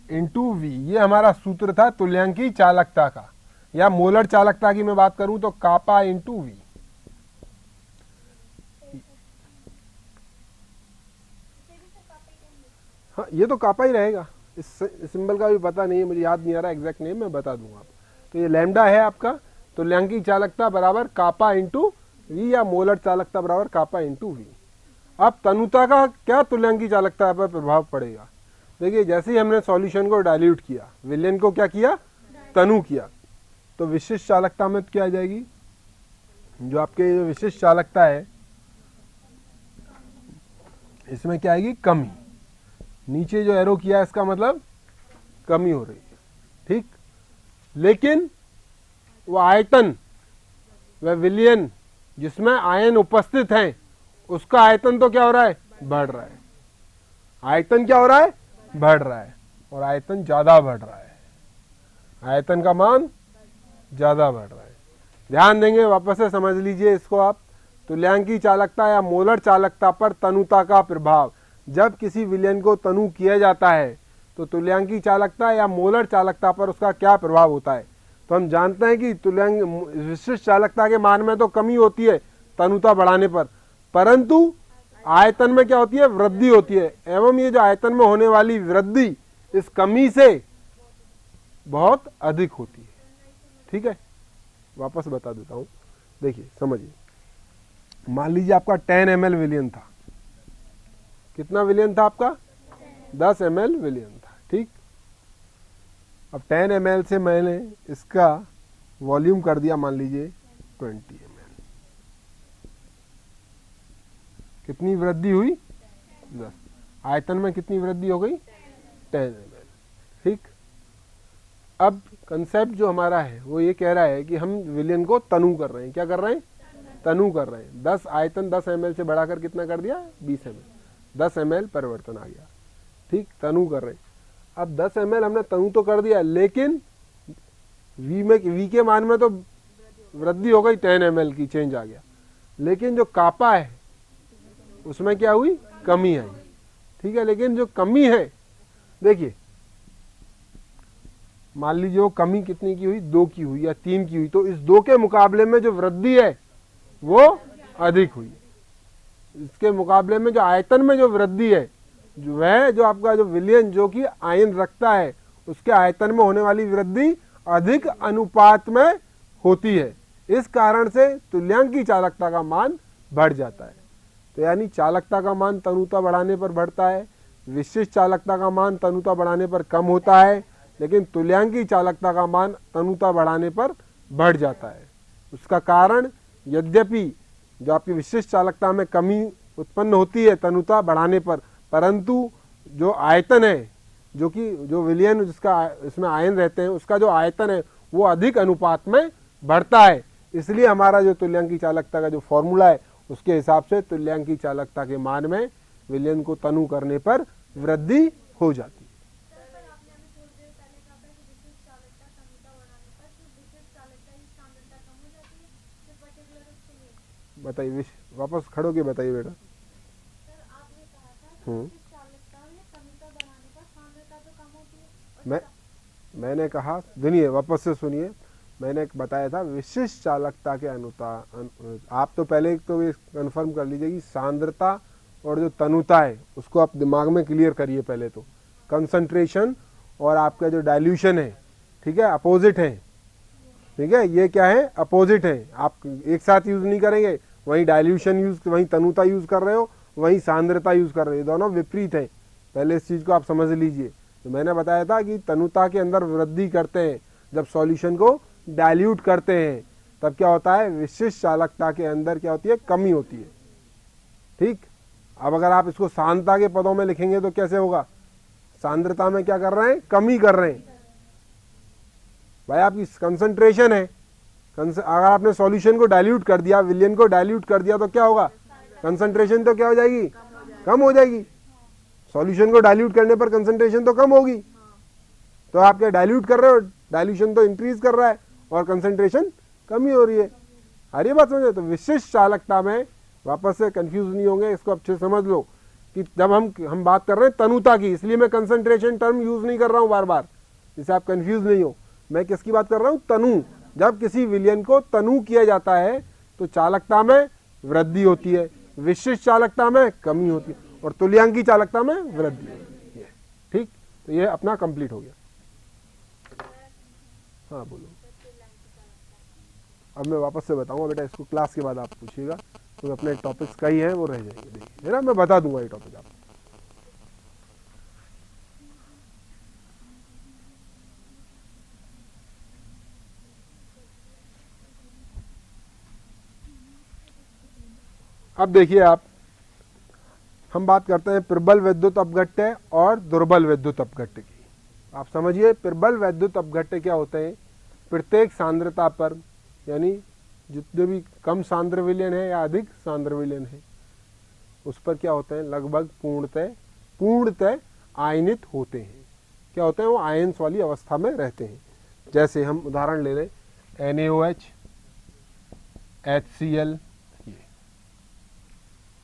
इंटू वी, ये हमारा सूत्र था तुल्यांकी चालकता का, या मोलर चालकता की मैं बात करूं तो कापा इंटू वी। हाँ, ये तो कापा ही रहेगा, इस सिंबल का भी पता नहीं है, मुझे याद नहीं आ रहा एग्जैक्ट नेम, मैं बता दूंगा। तो ये लैम्डा है आपका तुल्यांकी चालकता बराबर कापा इंटू वी, या मोलर चालकता बराबर कापा इंटू वी। अब तनुता का क्या तुल्यांकी चालकता पर प्रभाव पड़ेगा? देखिए, जैसे ही हमने सॉल्यूशन को डाइल्यूट किया, विलयन को क्या किया, तनु किया, तो विशिष्ट चालकता में क्या आ जाएगी, जो आपके जो विशिष्ट चालकता है इसमें क्या आएगी, कमी। नीचे जो एरो किया इसका मतलब कमी हो रही है, ठीक। लेकिन वो आयतन, वह विलयन जिसमें आयन उपस्थित हैं, उसका आयतन तो क्या हो रहा है, बढ़ रहा है। आयतन क्या हो रहा है, बढ़ रहा है, और आयतन ज्यादा बढ़ रहा है, आयतन का मान ज्यादा बढ़ रहा है। ध्यान देंगे, वापस से समझ लीजिए इसको आप। तुल्यांकी चालकता या मोलर चालकता पर तनुता का प्रभाव, जब किसी विलयन को तनु किया जाता है तो तुल्यांकी चालकता या मोलर चालकता पर उसका क्या प्रभाव होता है। तो हम जानते हैं कि तुल्यांक विशिष्ट चालकता के मान में तो कमी होती है तनुता बढ़ाने पर, परंतु आयतन में क्या होती है, वृद्धि होती है। एवं ये जो आयतन में होने वाली वृद्धि इस कमी से बहुत अधिक होती है, ठीक है। वापस बता देता हूं, देखिए समझिए। मान लीजिए आपका 10 ml विलयन था, कितना विलियन था आपका? 10 ml विलियन था, ठीक। अब 10 ml से मैंने इसका वॉल्यूम कर दिया मान लीजिए 20 ml। कितनी वृद्धि हुई? 10। आयतन में कितनी वृद्धि हो गई? 10 ml, ठीक। अब कंसेप्ट जो हमारा है वो ये कह रहा है कि हम विलियन को तनु कर रहे हैं। क्या कर रहे हैं? तनु कर रहे हैं। 10 आयतन 10 ml से बढ़ाकर कितना कर दिया? 20 ml। 10 ml परिवर्तन आ गया, ठीक। तनु कर रहे हैं। अब 10 ml हमने तनु तो कर दिया, लेकिन वी के मान में तो वृद्धि हो गई, 10 ml की चेंज आ गया, लेकिन जो कापा है उसमें क्या हुई? कमी आई, ठीक है। लेकिन जो कमी है, देखिए मान लीजिए वो कमी कितनी की हुई? 2 की हुई या 3 की हुई, तो इस 2 के मुकाबले में जो वृद्धि है वो अधिक हुई। इसके मुकाबले में जो आयतन में जो वृद्धि है, जो वह जो आपका जो विलियन जो कि आयन रखता है, उसके आयतन में होने वाली वृद्धि अधिक अनुपात में होती है। इस कारण से तुल्यांकी चालकता का मान बढ़ जाता है। तो यानी चालकता का मान तनुता बढ़ाने पर बढ़ता है, विशिष्ट चालकता का मान तनुता बढ़ाने पर कम होता है, लेकिन तुल्यांकी चालकता का मान तनुता बढ़ाने पर बढ़ जाता है। उसका कारण यद्यपि जो आपकी विशिष्ट चालकता में कमी उत्पन्न होती है तनुता बढ़ाने पर, परंतु जो आयतन है, जो कि जो विलियन जिसका इसमें आयन रहते हैं, उसका जो आयतन है वो अधिक अनुपात में बढ़ता है। इसलिए हमारा जो तुल्यांकी चालकता का जो फॉर्मूला है, उसके हिसाब से तुल्यांकी चालकता के मान में विलियन को तनु करने पर वृद्धि हो जाती है। बताइए, वापस खड़ो के बताइए बेटा। मैंने कहा, सुनिए वापस से सुनिए, मैंने बताया था विशिष्ट चालकता के आप तो पहले तो ये कंफर्म कर लीजिए कि सांद्रता और जो तनुता है उसको आप दिमाग में क्लियर करिए। पहले तो कंसंट्रेशन और आपका जो डाइल्यूशन है, ठीक है, अपोजिट है, ठीक है। ये क्या है? अपोजिट है। आप एक साथ यूज नहीं करेंगे, वहीं डाइल्यूशन यूज, वहीं तनुता यूज कर रहे हो, वहीं सांद्रता यूज कर रहे हो, दोनों विपरीत है। पहले इस चीज को आप समझ लीजिए। तो मैंने बताया था कि तनुता के अंदर वृद्धि करते हैं जब सॉल्यूशन को डाइल्यूट करते हैं, तब क्या होता है? विशिष्ट चालकता के अंदर क्या होती है? कमी होती है, ठीक। अब अगर आप इसको सांद्रता के पदों में लिखेंगे तो कैसे होगा? सांद्रता में क्या कर रहे हैं? कमी कर रहे हैं। भाई आपकी कंसंट्रेशन है, अगर आपने सॉल्यूशन को डाइल्यूट कर दिया, विलियन को डाइल्यूट कर दिया, तो क्या होगा? कंसंट्रेशन तो क्या हो जाएगी? कम हो जाएगी। सॉल्यूशन को डाइल्यूट करने पर कंसंट्रेशन तो कम होगी। तो आप क्या डाइल्यूट कर रहे हो? डाइल्यूशन तो इंक्रीज कर रहा है और कंसंट्रेशन कमी हो रही है। अरे बात समझे? तो विशिष्ट चालकता में, वापस से कंफ्यूज नहीं होंगे, इसको अच्छे समझ लो कि जब हम बात कर रहे हैं तनुता की, इसलिए मैं कंसंट्रेशन टर्म यूज नहीं कर रहा हूं बार बार, जिससे आप कंफ्यूज नहीं हो। मैं किसकी बात कर रहा हूं? तनु। जब किसी विलियन को तनु किया जाता है तो चालकता में वृद्धि होती है, विशिष्ट चालकता में कमी होती है, और तुल्यांकी चालकता में वृद्धि होती है, ठीक। तो ये अपना कंप्लीट हो गया। हाँ बोलो। अब मैं वापस से बताऊंगा बेटा, इसको क्लास के बाद आप पूछिएगा, तो अपने टॉपिक्स कई हैं वो रह जाएंगे। देखिए ना, मैं बता दूंगा ये टॉपिक आपको। अब देखिए आप, हम बात करते हैं प्रबल विद्युत अपघट्य और दुर्बल विद्युत अपघट्य की। आप समझिए, प्रबल विद्युत अपघट्य क्या होते हैं? प्रत्येक सांद्रता पर, यानी जितने भी कम सांद्र विलयन है या अधिक सांद्र विलयन है, उस पर क्या होते हैं? लगभग पूर्णतः आयनित होते हैं। क्या होते हैं? वो आयन्स वाली अवस्था में रहते हैं। जैसे हम उदाहरण ले लें, NaOH, HCl,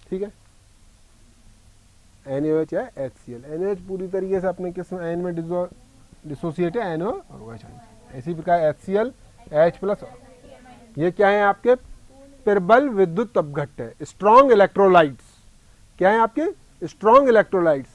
ठीक है, NaOH है, HCl। NaOH पूरी तरीके से अपने किस आयन में डिसोसिएट है? NO और OH। इसी प्रकार HCl, H+, ये क्या है? आपके प्रबल विद्युत अपघट्य, स्ट्रॉन्ग इलेक्ट्रोलाइट्स। क्या है? आपके स्ट्रॉन्ग इलेक्ट्रोलाइट्स,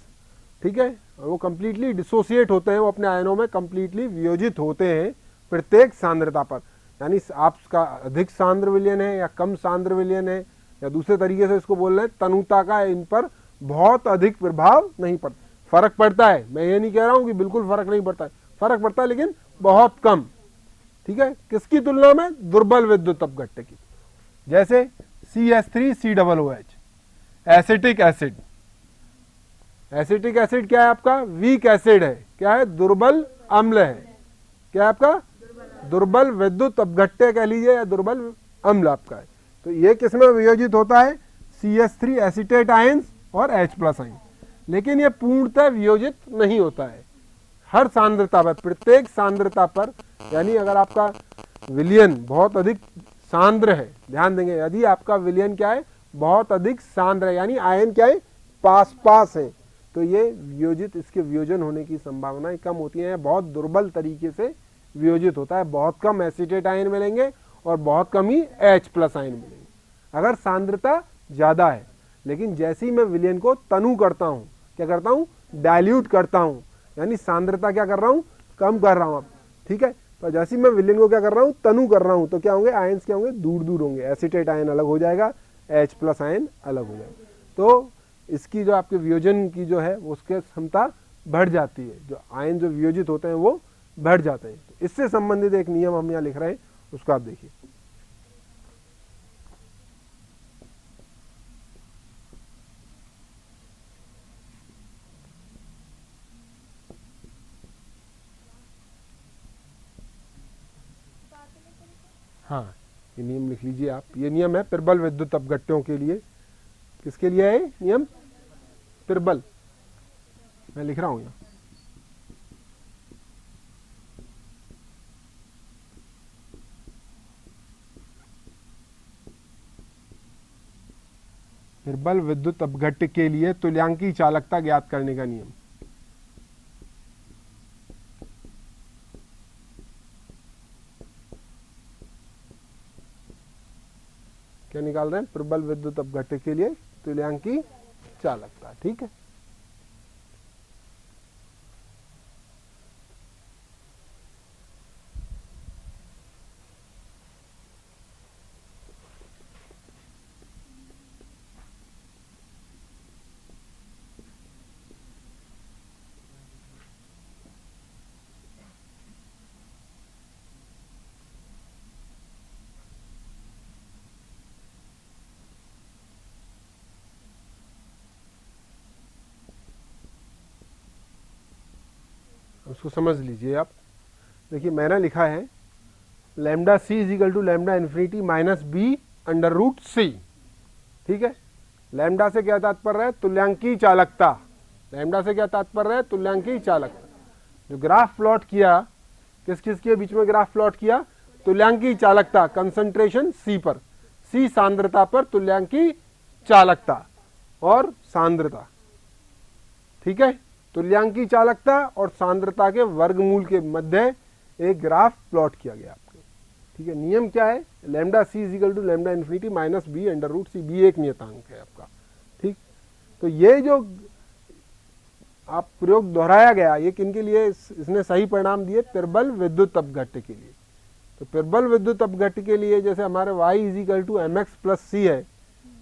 ठीक है। वो कंप्लीटली डिसोसिएट होते हैं, वो अपने आयनों में कंप्लीटली वियोजित होते हैं प्रत्येक सांद्रता पर। यानी आपका अधिक सांद्र विलयन है या कम सांद्र विलयन है, या दूसरे तरीके से इसको बोल रहे हैं तनुता का इन पर बहुत अधिक प्रभाव नहीं पड़ता। फर्क पड़ता है, मैं ये नहीं कह रहा हूं कि बिल्कुल फर्क नहीं पड़ता है, फर्क पड़ता है लेकिन बहुत कम। ठीक है, किसकी तुलना में? दुर्बल विद्युत अपघट्य की। जैसे CH3COOH acetic acid. Acetic acid क्या है आपका? वीक एसिड है। क्या है? दुर्बल अम्ल है। क्या है आपका? दुर्बल विद्युत अपघट्य कह लीजिए या दुर्बल अम्ल आपका है। तो ये किसमें वियोजित होता है? CH3 एसिटेट आयंस और H+ आयन। लेकिन ये पूर्णतः वियोजित नहीं होता है। हर सांद्रता पर, प्रत्येक सांद्रता पर, यानी अगर आपका विलयन बहुत अधिक सांद्र है, ध्यान देंगे, यदि आपका विलयन क्या है? बहुत अधिक सांद्र है, यानी आयन क्या है? पास पास है, तो ये वियोजित, इसके वियोजन होने की संभावनाएं कम होती हैं। बहुत दुर्बल तरीके से वियोजित होता है। बहुत कम एसिटेट आयन मिलेंगे और बहुत कम ही H+ आयन मिलेंगे अगर सांद्रता ज्यादा है। लेकिन जैसे ही मैं विलयन को तनु करता हूं, क्या करता हूं? डाइल्यूट करता हूं, यानी सांद्रता क्या कर रहा हूं? कम कर रहा हूं अब। ठीक है, तो जैसे ही मैं विलयन को क्या कर रहा हूं? तनु कर रहा हूं, तो क्या होंगे? आयंस क्या होंगे? दूर दूर होंगे। एसिटेट आयन अलग हो जाएगा, H+ आयन अलग हो जाएगा। तो इसकी जो आपके वियोजन की जो है उसके क्षमता बढ़ जाती है। जो आयन जो वियोजित होते हैं वो बढ़ जाते हैं। तो इससे संबंधित एक नियम हम यहाँ लिख रहे हैं, उसको आप देखिए। हाँ, ये नियम लिख लीजिए आप। ये नियम है प्रबल विद्युत अपघट्यों के लिए। किसके लिए है ये नियम? प्रबल। मैं लिख रहा हूं यहाँ। प्रबल विद्युत अपघट्य के लिए तुल्यांकी चालकता ज्ञात करने का नियम। क्या निकाल रहे हैं? प्रबल विद्युत अपघट्य के लिए तुल्यांकी चालकता। ठीक है, उसको समझ लीजिए आप। देखिए मैंने लिखा है lambda C = lambda infinity minus B√C। ठीक है, लैम्डा से क्या तात्पर्य है? तुल्यांकी चालकता। लैम्डा से क्या तात्पर्य है? तुल्यांकी चालकता। जो ग्राफ प्लॉट किया, किस किस के बीच में ग्राफ प्लॉट किया? तुल्यांकी चालकता, कंसंट्रेशन C पर, C सांद्रता पर तुल्यांकी चालकता और सांद्रता। ठीक है, तुल्यांकी चालकता और सांद्रता के वर्गमूल के मध्य एक ग्राफ प्लॉट किया गया आपको। ठीक है, नियम क्या है? Lambda C = lambda infinity minus B√C। B एक नियतांक है आपका। ठीक, तो ये जो आप प्रयोग दोहराया गया, ये किनके लिए इसने सही परिणाम दिए? प्रबल विद्युत अपघट्य के लिए। तो प्रबल विद्युत अपघट्य के लिए जैसे हमारे y = mx + c है,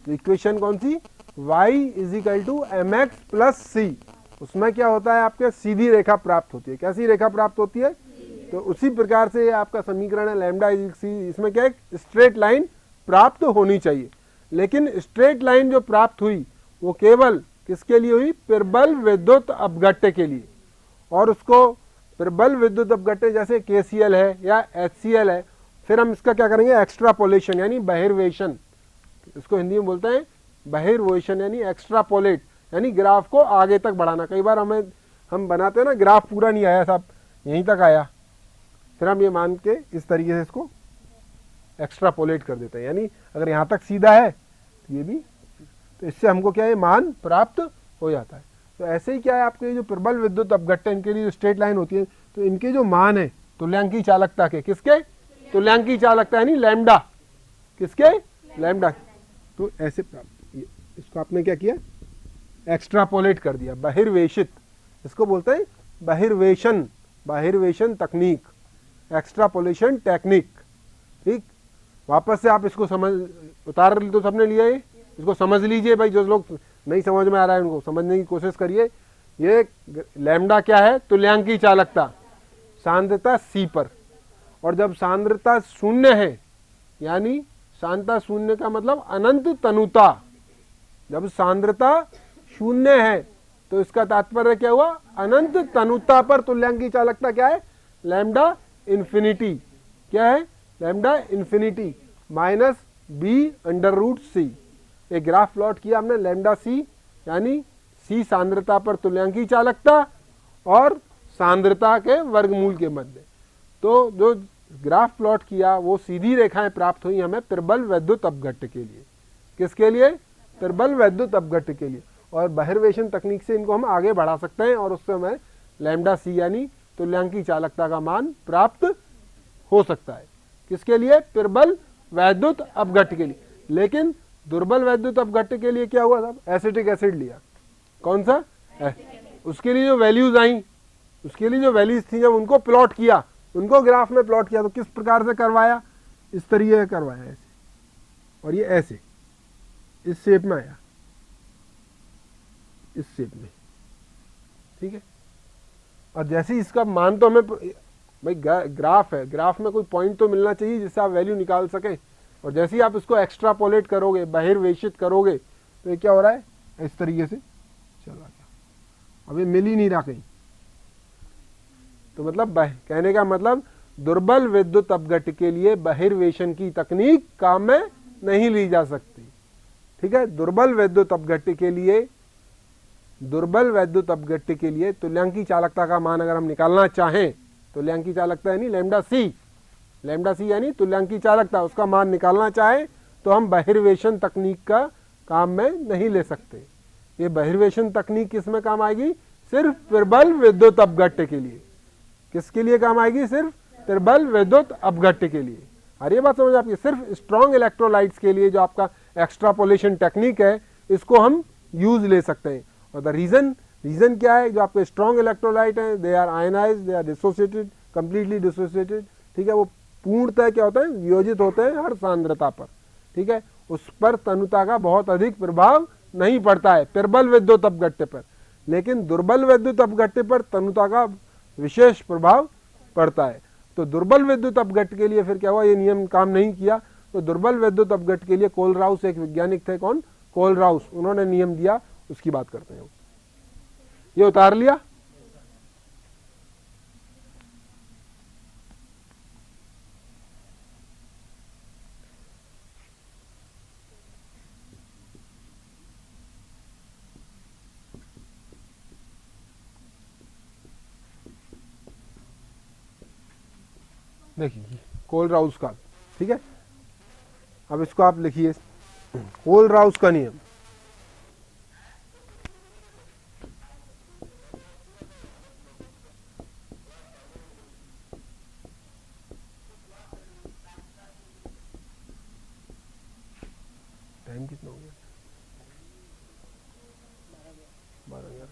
तो इक्वेशन कौन सी? y = mx + c। उसमें क्या होता है? आपके सीधी रेखा प्राप्त होती है। कैसी रेखा प्राप्त होती है? तो उसी प्रकार से आपका समीकरण है लैम्डा C। इसमें क्या है? स्ट्रेट लाइन प्राप्त होनी चाहिए। लेकिन स्ट्रेट लाइन जो प्राप्त हुई वो केवल किसके लिए हुई? प्रबल विद्युत अपघट्य के लिए। और उसको प्रबल विद्युत अपघट्य जैसे KCl है या HCl है, फिर हम इसका क्या करेंगे? एक्स्ट्रापोलेशन यानी बहिर्वेशन। इसको हिंदी में बोलते हैं बहिर्वेशन यानी एक्स्ट्रापोलेट, यानी ग्राफ को आगे तक बढ़ाना। कई बार हम बनाते हैं ना, ग्राफ पूरा नहीं आया साहब, यहीं तक आया, फिर हम ये मान के इस तरीके से इसको एक्स्ट्रापोलेट कर देते हैं, यानी अगर यहाँ तक सीधा है तो ये भी, तो इससे हमको क्या है? मान प्राप्त हो जाता है। तो ऐसे ही क्या है आपके जो प्रबल विद्युत अपघट्य, इनके लिए जो स्ट्रेट लाइन होती है, तो इनके जो मान है तुल्यांकी चालकता के, किसके? तुल्यांकी चालकता यानी लैम्डा, किसके? लैम्डा। तो ऐसे प्राप्त, इसको आपने क्या किया? एक्स्ट्रापोलेट कर दिया, बहिर्वेशित। इसको बोलते हैं बहिर्वेशन, बहिर्वेशन तकनीक, एक्स्ट्रापोलेशन टेक्निक। ठीक, वापस से आप इसको समझ उतार तो सबने लिया है, इसको समझ लीजिए भाई। जो लोग नहीं समझ में आ रहा है उनको, समझने की कोशिश करिए। ये लैम्डा क्या है? तुल्यांकी चालकता, सांद्रता C पर। और जब सांद्रता शून्य है, यानी सांद्रता शून्य का मतलब अनंत तनुता, जब सांद्रता शून्य है तो इसका तात्पर्य क्या हुआ? अनंत तनुता पर तुल्यांकी चालकता क्या है? Lambda infinity. क्या है? Lambda infinity minus b/√c। एक ग्राफ प्लॉट किया हमने, लैम्डा c यानी c सांद्रता पर तुल्यांकी चालकता और सांद्रता के वर्गमूल के मध्य। तो जो ग्राफ प्लॉट किया वो सीधी रेखाएं प्राप्त हुई हमें प्रबल वैद्युत अपघट्ट के लिए। किसके लिए? प्रबल वैद्युत अपघट्ट के लिए। और बहिर्वेशन तकनीक से इनको हम आगे बढ़ा सकते हैं और उससे हमें लैम्डा c यानी तुल्यांकी चालकता का मान प्राप्त हो सकता है। किसके लिए? प्रबल वैद्युत अपघट्ट के लिए। लेकिन दुर्बल वैद्युत अपघट्ट के लिए क्या हुआ साहब? एसिटिक एसिड लिया। कौन सा? उसके लिए जो वैल्यूज आई, उसके लिए जो वैल्यूज थी, जब उनको प्लॉट किया, उनको ग्राफ में प्लॉट किया, तो किस प्रकार से करवाया? इस तरीके से करवाया, ऐसे, और ये ऐसे इस शेप में आया, इस शेप में, ठीक है। और जैसे ही इसका मान, तो हमें भाई ग्राफ है, ग्राफ में कोई पॉइंट तो मिलना चाहिए जिससे आप वैल्यू निकाल सकें। और जैसे ही आप इसको एक्स्ट्रापोलेट करोगे, बहिर्वेशित करोगे, तो ये क्या हो रहा है? इस तरीके से चला गया। अब ये मिल ही नहीं रहा कहीं। तो मतलब कहने का मतलब दुर्बल विद्युत अपघट्ट के लिए बहिर्वेशन की तकनीक काम में नहीं ली जा सकती, ठीक है। दुर्बल वैद्युत अपघट्ट के लिए, दुर्बल वैद्युत अपघट्ट के लिए तुल्यांकी चालकता का मान अगर हम निकालना चाहें, तुल्यांकी चालकता यानी लैम्डा सी, लैम्डा सी यानी तुल्यांकी चालकता, उसका मान निकालना चाहें तो हम बहिर्वेशन तकनीक का काम में नहीं ले सकते। ये बहिर्वेशन तकनीक किस में काम आएगी? सिर्फ प्रबल विद्युत अपघट्ट के लिए। किसके लिए काम आएगी? सिर्फ प्रबल विद्युत अपघट्ट के लिए। और ये बात समझ आपकी, सिर्फ स्ट्रॉन्ग इलेक्ट्रोलाइट्स के लिए जो आपका एक्स्ट्रापोलेशन टेक्निक है, इसको हम यूज ले सकते हैं। और द रीजन क्या है? जो आपके स्ट्रॉन्ग इलेक्ट्रोलाइट हैं, they are ionised, they are dissociated, completely dissociated, ठीक है। वो पूर्णतः क्या होता है? वियोजित होते हैं हर सांद्रता पर, ठीक है। उस पर तनुता का बहुत अधिक प्रभाव नहीं पड़ता है प्रबल विद्युत अपघट्ट पर, लेकिन दुर्बल विद्युत अपघट्ट पर तनुता का विशेष प्रभाव पड़ता है। तो दुर्बल विद्युत अपघट्ट के लिए फिर क्या हुआ? ये नियम काम नहीं किया। तो दुर्बल विद्युत अपघट्ट के लिए कोलराउस एक वैज्ञानिक थे, कौन? कोलराउस, उन्होंने नियम दिया, उसकी बात करते हैं। ये उतार लिया। देखिए कोलराउस का, ठीक है। अब इसको आप लिखिए, कोलराउस का नियम। टाइम कितना हो गया? 12:11।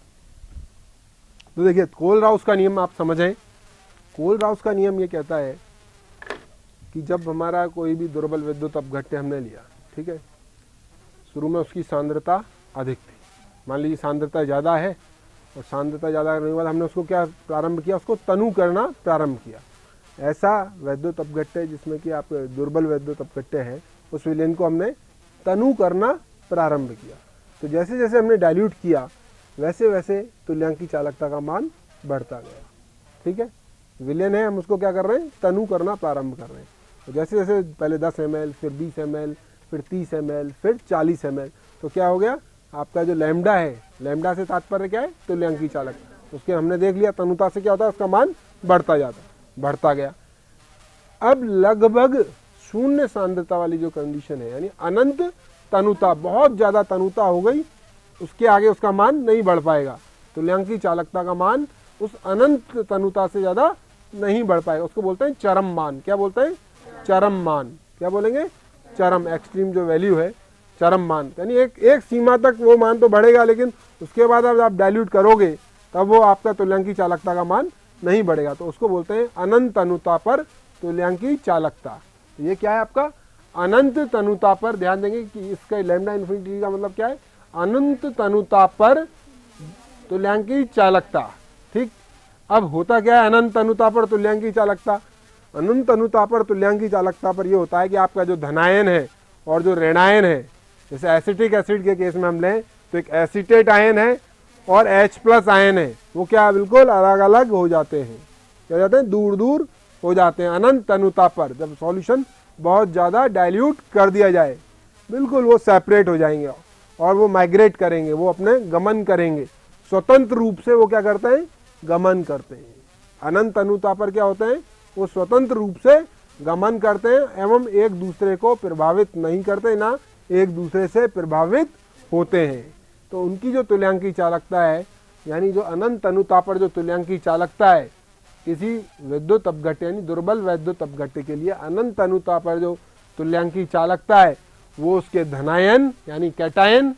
तो देखिए कोलराउस का नियम आप समझें। कोलराउस का नियम ये कहता है कि जब हमारा कोई भी दुर्बल विद्युत अपघट्ट हमने लिया, ठीक है, शुरू में उसकी सांद्रता अधिक थी, मान लीजिए सांद्रता ज़्यादा है, और सांद्रता ज़्यादा करने के बाद हमने उसको क्या प्रारंभ किया? उसको तनु करना प्रारंभ किया। ऐसा वैद्युत अपघट्ट है जिसमें कि आप दुर्बल वैद्युत अपघट्ट है, उस विलयन को हमने तनु करना प्रारंभ किया। तो जैसे जैसे हमने डाइल्यूट किया, वैसे वैसे तुल्यांकी चालकता का मान बढ़ता गया, ठीक है। विलयन है, हम उसको क्या कर रहे हैं? तनु करना प्रारंभ कर रहे हैं। तो जैसे जैसे पहले 10 ml, फिर 20 ml, फिर 30 ml, फिर 40 ml, तो क्या हो गया? आपका जो लैम्डा है, लैम्डा से तात्पर्य क्या है? तुल्यांकी चालकता। उसके हमने देख लिया तनुता से क्या होता है, उसका मान बढ़ता जाता, बढ़ता गया। अब लगभग शून्य सांद्रता वाली जो कंडीशन है, यानी अनंत तनुता, बहुत ज्यादा तनुता हो गई, उसके आगे उसका मान नहीं बढ़ पाएगा। तुल्यांकी चालकता का मान उस अनंत तनुता से ज्यादा नहीं बढ़ पाएगा। उसको बोलते हैं चरम मान। क्या बोलते हैं? चरम मान। क्या बोलेंगे? चरम, एक्सट्रीम जो वैल्यू है, चरम मान। यानी एक सीमा तक वो मान तो बढ़ेगा, लेकिन उसके बाद अब आप डाइल्यूट करोगे तब वो आपका तुल्यांकी चालकता का मान नहीं बढ़ेगा। तो उसको बोलते हैं अनंत तनुता पर तुल्यांकी चालकता। ये क्या है आपका? अनंत तनुता पर। ध्यान देंगे कि इसका लैम्डा इन्फिनिटी का मतलब क्या है? अनंत तनुता पर तुल्यांकी चालकता। ठीक, अब होता क्या है अनंत तनुता पर तुल्यांकी चालकता? अनंत तनुता पर तुल्यांकी चालकता पर यह होता है कि आपका जो धनायन है और जो ऋणायन है, जैसे एसिटिक एसिड के केस में हम लें तो एक एसिटेट आयन है और H+ आयन है, वो क्या बिल्कुल अलग अलग हो जाते हैं, क्या हो जाते हैं, दूर दूर हो जाते हैं। अनंत तनुता पर जब सॉल्यूशन बहुत ज़्यादा डाइल्यूट कर दिया जाए, बिल्कुल वो सेपरेट हो जाएंगे और वो माइग्रेट करेंगे, वो अपने गमन करेंगे, स्वतंत्र रूप से वो क्या करते हैं, गमन करते हैं। अनंत तनुता पर क्या होते हैं, वो स्वतंत्र रूप से गमन करते हैं एवं एक दूसरे को प्रभावित नहीं करते, ना एक दूसरे से प्रभावित होते हैं। तो उनकी जो तुल्यांकी चालकता है, यानी जो अनंत तनुता पर जो तुल्यांकी चालकता है किसी विद्युत अपघट्य यानी दुर्बल विद्युत अपघट्य के लिए, अनंत तनुता पर जो तुल्यांकी चालकता है वो उसके धनायन यानी कैटायन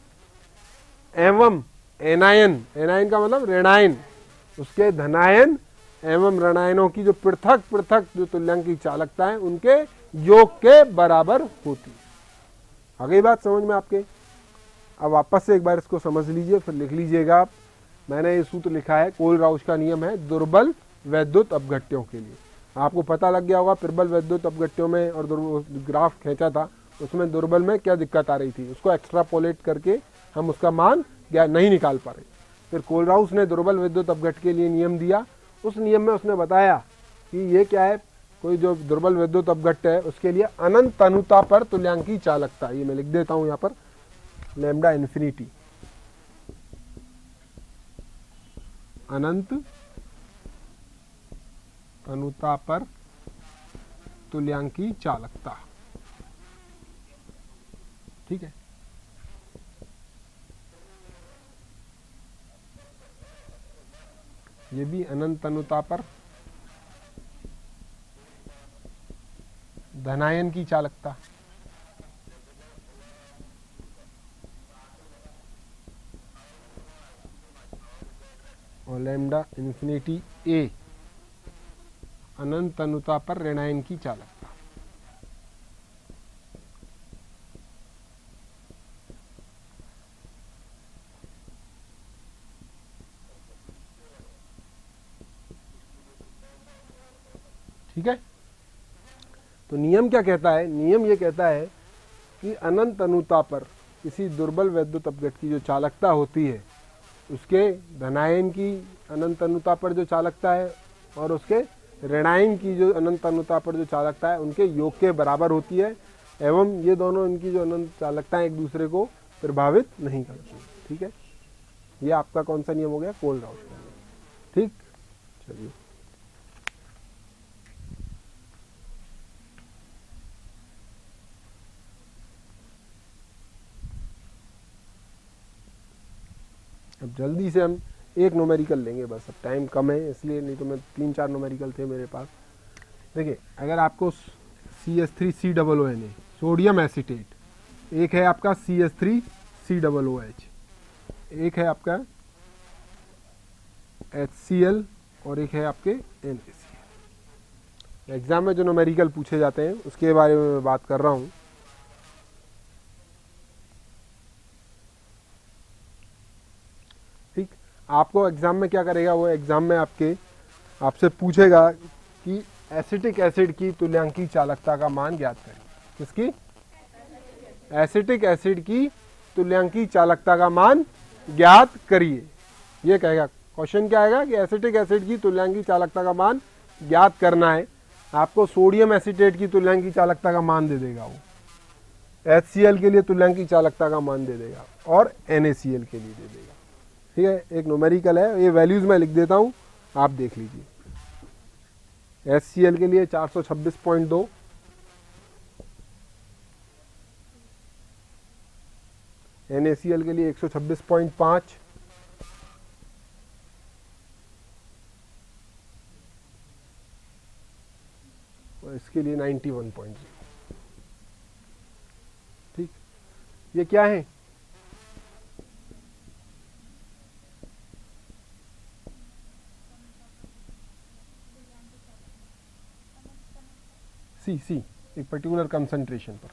एवं एनायन, एनायन का मतलब ऋणायन, उसके धनायन एवं ऋणायनों की जो पृथक पृथक जो तुल्यांकी चालकता है उनके योग के बराबर होती है। आ गई बात समझ में आपके? अब वापस से एक बार इसको समझ लीजिए, फिर लिख लीजिएगा आप। मैंने ये सूत्र लिखा है, कोल-राउश का नियम है दुर्बल वैद्युत अपघट्यों के लिए। आपको पता लग गया होगा प्रबल वैद्युत अपघट्यों में, और ग्राफ खींचा था उसमें दुर्बल में क्या दिक्कत आ रही थी, उसको एक्स्ट्रापोलेट करके हम उसका मान नहीं निकाल पा रहे। फिर कोल-राउश ने दुर्बल विद्युत अपघट्य के लिए नियम दिया, उस नियम में उसने बताया कि ये क्या है, कोई जो दुर्बल विद्युत अपघट्य है उसके लिए अनंत तनुता पर तुल्यांकी चालकता, ये मैं लिख देता हूं यहाँ पर, लैम्डा इन्फिनिटी, अनंत तनुता पर तुल्यांकी चालकता। ठीक है, ये भी अनंत तनुता पर धनायन की चालकता, और लैम्डा इन्फिनिटी ए अनंत तनुता पर ऋणायन की चालकता। ठीक है, तो नियम क्या कहता है, नियम ये कहता है कि अनंत तनुता पर किसी दुर्बल वैद्युत अपघट्य की जो चालकता होती है उसके धनायन की अनंत तनुता पर जो चालकता है और उसके ऋणायन की जो अनंत तनुता पर जो चालकता है उनके योग के बराबर होती है, एवं ये दोनों इनकी जो अनंत चालकता है एक दूसरे को प्रभावित नहीं करती। ठीक है, ये आपका कौन सा नियम हो गया, कोल-राउश का नियम। ठीक, चलिए अब जल्दी से हम एक न्यूमेरिकल लेंगे बस, अब टाइम कम है इसलिए, नहीं तो मैं 3-4 न्यूमेरिकल थे मेरे पास। देखिए, अगर आपको CH3COONA सोडियम एसीटेट, एक है आपका CH3COOH, एक है आपका HCl और एक है आपके NaCl। एग्जाम में जो न्यूमेरिकल पूछे जाते हैं उसके बारे में मैं बात कर रहा हूँ। ठीक, आपको एग्जाम में क्या करेगा, वो एग्जाम में आपसे पूछेगा कि एसिटिक एसिड की तुल्यांकी चालकता का मान ज्ञात करें। किसकी? एसिटिक एसिड की तुल्यांकी चालकता का मान ज्ञात करिए, ये कहेगा। क्वेश्चन क्या आएगा कि एसिटिक एसिड की तुल्यांकी चालकता का मान ज्ञात करना है। आपको सोडियम एसीटेट की तुल्यांकी चालकता का मान दे देगा, वो HCl के लिए तुल्यांकी चालकता का मान दे देगा और NaCl के लिए दे देगा। ठीक है, एक न्यूमेरिकल है, ये वैल्यूज मैं लिख देता हूँ, आप देख लीजिए। HCl के लिए 426.2, NaCl के लिए 126.5, और इसके लिए 91.0। ठीक, ये क्या है, सी एक पर्टिकुलर कंसंट्रेशन पर।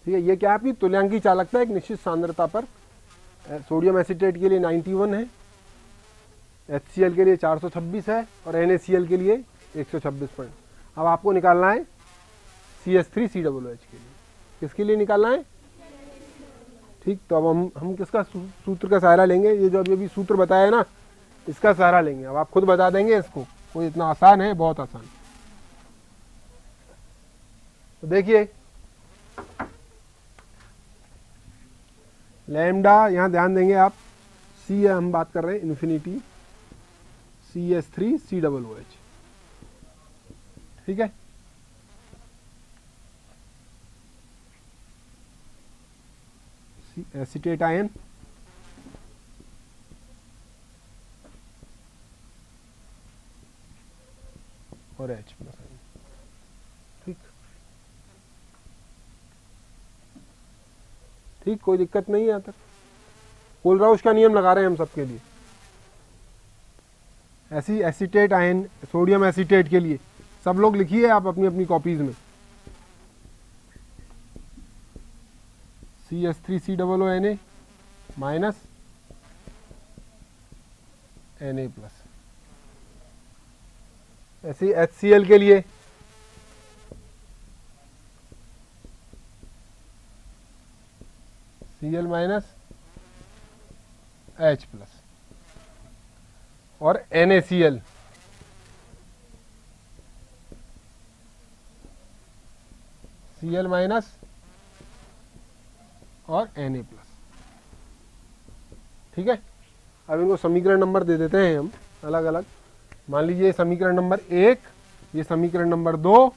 ठीक है, ये क्या है आपकी तुल्यांकी चालकता एक निश्चित सांद्रता पर। सोडियम एसीटेट के लिए 91 है, HCl के लिए 426 है और NaCl के लिए 126 पॉइंट। अब आपको निकालना है CH3COOH के लिए। किसके लिए निकालना है? ठीक, तो अब हम किसका सूत्र का सहारा लेंगे? ये जो अभी सूत्र बताया है ना, इसका सहारा लेंगे। अब आप खुद बता देंगे इसको, कोई इतना आसान है? बहुत आसान। तो देखिए लैम्डा, यहां ध्यान देंगे आप, सी है, हम बात कर रहे हैं इन्फिनिटी CH3COOH, ठीक है। एसीटेट आयन और H प्लस आयन, ठीक ठीक, कोई दिक्कत नहीं है यहाँ तक। कोलराउश का नियम लगा रहे हैं हम सबके लिए। ऐसी एसीटेट आयन, सोडियम एसीटेट के लिए सब लोग लिखिए आप अपनी अपनी कॉपीज में, CH3COONA माइनस Na प्लस। ऐसे HCl के लिए Cl माइनस H प्लस और NaCl Cl माइनस और Na प्लस, ठीक है। अब इनको समीकरण नंबर दे देते हैं हम अलग अलग। मान लीजिए समीकरण नंबर 1, ये समीकरण नंबर 2,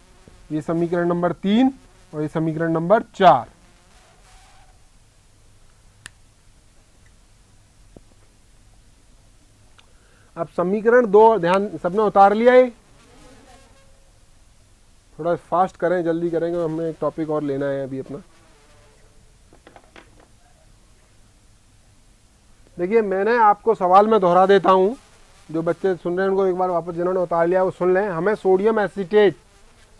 ये समीकरण नंबर 3 और ये समीकरण नंबर 4। अब समीकरण 2 ध्यान सबने उतार लिया है? थोड़ा फास्ट करें, जल्दी करेंगे, हमें एक टॉपिक और लेना है अभी अपना। देखिए मैंने आपको सवाल में दोहरा देता हूं, जो बच्चे सुन रहे हैं उनको एक बार वापस, जिन्होंने उतार लिया वो सुन लें। हमें सोडियम एसीटेट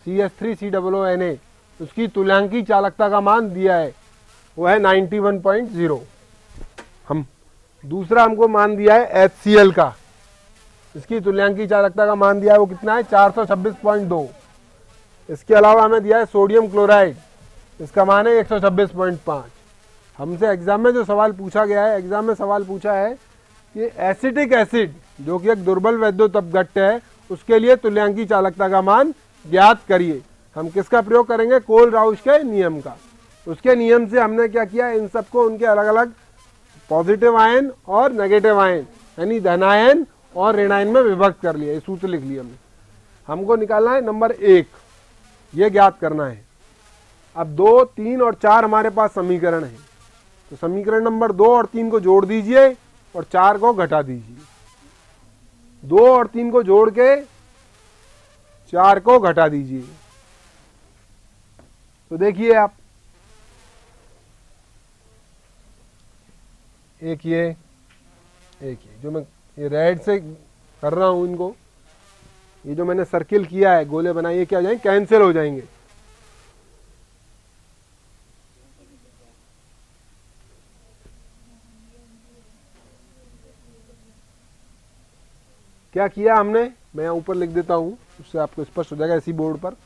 CH3COONA उसकी तुल्यांकी चालकता का मान दिया है, वो है 91.0। हम दूसरा हमको मान दिया है HCl का, इसकी तुल्यांकी चालकता का मान दिया है वो कितना है? 426.2। इसके अलावा हमें दिया है सोडियम क्लोराइड, इसका मान है 126.5। हमसे एग्जाम में जो सवाल पूछा गया है, एग्जाम में सवाल पूछा है कि एसिटिक एसिड जो कि एक दुर्बल वैद्युतपघट्ट है, उसके लिए तुल्यांकी चालकता का मान ज्ञात करिए। हम किसका प्रयोग करेंगे? कोलराउश के नियम का। उसके नियम से हमने क्या किया, इन सबको उनके अलग अलग पॉजिटिव आयन और नेगेटिव आयन यानी धनायन और ऋणायन में विभक्त कर लिया। ये सूत्र लिख लिया हमने। हमको निकालना है नंबर 1, ये ज्ञात करना है। अब 2, 3 और 4 हमारे पास समीकरण है, तो समीकरण नंबर 2 और 3 को जोड़ दीजिए और 4 को घटा दीजिए। 2 और 3 को जोड़ के 4 को घटा दीजिए। तो देखिए आप, एक ये जो मैं ये रेड से कर रहा हूं इनको, ये जो मैंने सर्किल किया है, गोले बनाए, ये क्या हो जाएंगे? कैंसिल हो जाएंगे। क्या किया हमने, मैं यहाँ ऊपर लिख देता हूं, उससे आपको स्पष्ट हो जाएगा। इसी बोर्ड पर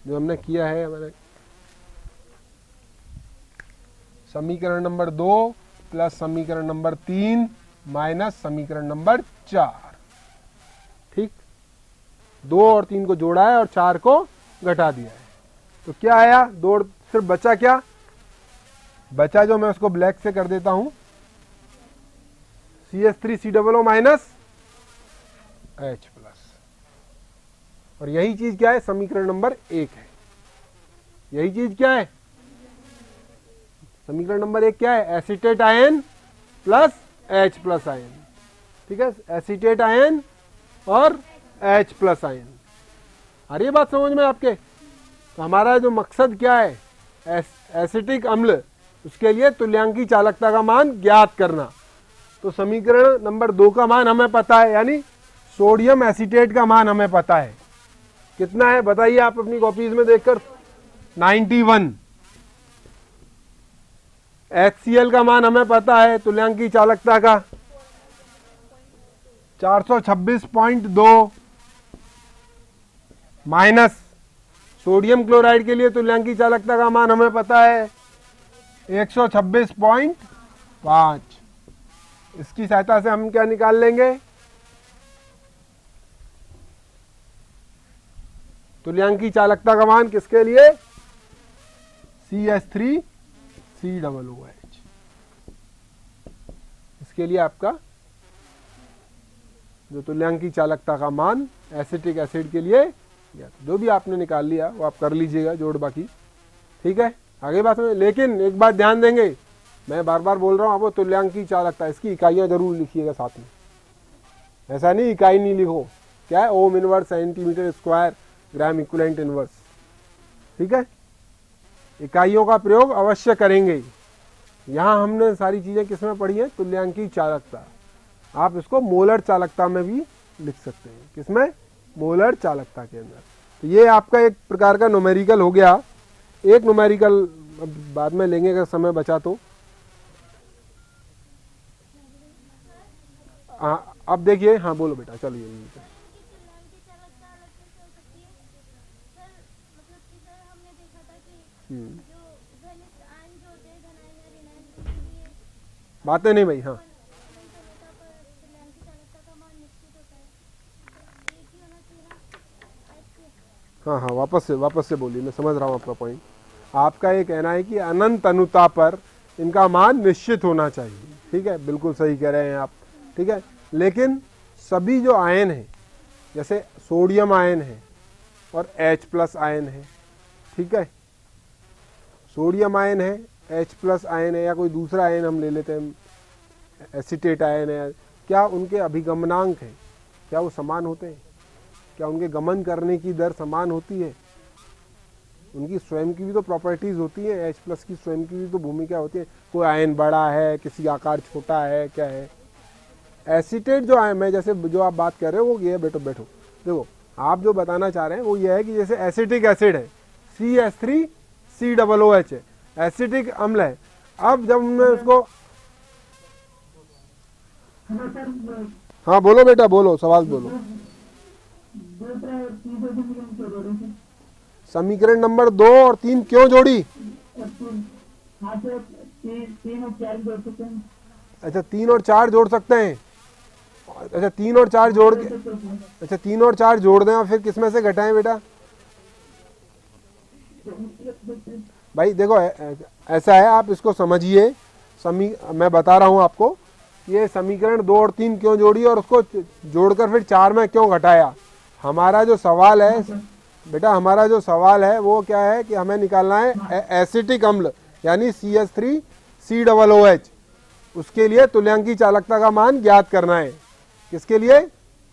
जो हमने किया है, हमारे समीकरण नंबर 2 प्लस समीकरण नंबर 3 माइनस समीकरण नंबर 4, ठीक। 2 और 3 को जोड़ा है और 4 को घटा दिया है, तो क्या आया? 2, सिर्फ बचा क्या? बचा जो मैं उसको ब्लैक से कर देता हूं, CH3COO माइनस H प्लस। और यही चीज क्या है? समीकरण नंबर 1 है। यही चीज क्या है? समीकरण नंबर 1 क्या है? Acetate ion plus H plus ion, ठीक है। एसीटेट आयन और H प्लस आयन। आ रही है बात समझ में आपके? तो हमारा जो मकसद क्या है, एसिटिक अम्ल, उसके लिए तुल्यांकी चालकता का मान ज्ञात करना। तो समीकरण नंबर 2 का मान हमें पता है, यानी सोडियम एसीटेट का मान हमें पता है। कितना है बताइए आप अपनी कॉपीज में देखकर? 91। HCl का मान हमें पता है तुल्यांकी चालकता का 426.2 माइनस सोडियम क्लोराइड के लिए तुल्यांकी चालकता का मान हमें पता है 126.5। इसकी सहायता से हम क्या निकाल लेंगे, तुल्यांकी चालकता का मान किसके लिए, CH3COOH। इसके लिए आपका जो तुल्यांकी चालकता का मान एसिटिक एसिड के लिए, जो भी आपने निकाल लिया वो आप कर लीजिएगा जोड़ बाकी, ठीक है। आगे बात में, लेकिन एक बात ध्यान देंगे, मैं बार बार बोल रहा हूँ आपको तुल्यांकी चालकता, इसकी इकाइयाँ जरूर लिखिएगा साथ में, ऐसा नहीं इकाई नहीं लिखो, क्या है, ओम inverse centimetre square gram equivalent inverse, ठीक है। इकाइयों का प्रयोग अवश्य करेंगे। यहाँ हमने सारी चीजें किसमें पढ़ी है, तुल्यांकी चालकता। आप इसको मोलर चालकता में भी लिख सकते हैं, किसमें, मोलर चालकता के अंदर। तो ये आपका एक प्रकार का न्यूमेरिकल हो गया। एक न्यूमेरिकल बाद में लेंगे अगर समय बचा तो। अब देखिए, हाँ बोलो बेटा, चलिए। तुल्यांकी चालकता अलग कैसे हो सकती है सर? मतलब कि सर हमने देखा था कि जो घनिष्ठ आयन जो होते हैं, धनायन या ऋणायन, उनके लिए बातें नहीं भाई, हाँ तुल्यांकी चालकता का मान निश्चित होता है, एक ही होना चाहिए ना। हाँ हाँ, वापस से बोलिए, मैं समझ रहा हूँ आपका पॉइंट। आपका ये कहना है कि अनंत अनुता पर इनका मान निश्चित होना चाहिए, ठीक है, बिल्कुल सही कह रहे हैं आप, ठीक है। लेकिन सभी जो आयन हैं, जैसे सोडियम आयन है और H+ आयन है, ठीक है, सोडियम आयन है, H+ आयन है, या कोई दूसरा आयन हम ले लेते हैं, एसीटेट आयन है, क्या उनके अभिगमनांक हैं, क्या वो समान होते हैं? क्या उनके गमन करने की दर समान होती है? उनकी स्वयं की भी तो प्रॉपर्टीज होती हैं, H+ की स्वयं की भी तो भूमिका होती है। कोई आयन बड़ा है, किसी आकार छोटा है, क्या है। एसीटेट जो आयन, मैं जैसे जो आप बात कर रहे हो वो ये, बैठो देखो, आप जो बताना चाह रहे हैं वो ये है कि जैसे एसिटिक एसिड है, CH3COOH है, एसिटिक अम्ल है। अब जब हमने उसको, हाँ बोलो बेटा, बोलो, सवाल बोलो। समीकरण नंबर 2 और 3 क्यों जोड़ी? अच्छा, 3 और 4 जोड़ सकते हैं। अच्छा, 3 और 4 जोड़ के, अच्छा 3 और 4 जोड़ दें और फिर किसमें से घटाएं बेटा? भाई देखो, ऐसा है, आप इसको समझिए। मैं बता रहा हूं आपको, ये समीकरण 2 और 3 क्यों जोड़ी और उसको जोड़कर फिर 4 में क्यों घटाया। हमारा जो सवाल है बेटा, हमारा जो सवाल है वो क्या है कि हमें निकालना है एसिटिक अम्ल यानी CH3COOH। उसके लिए तुल्यांकी चालकता का मान ज्ञात करना है। किसके लिए?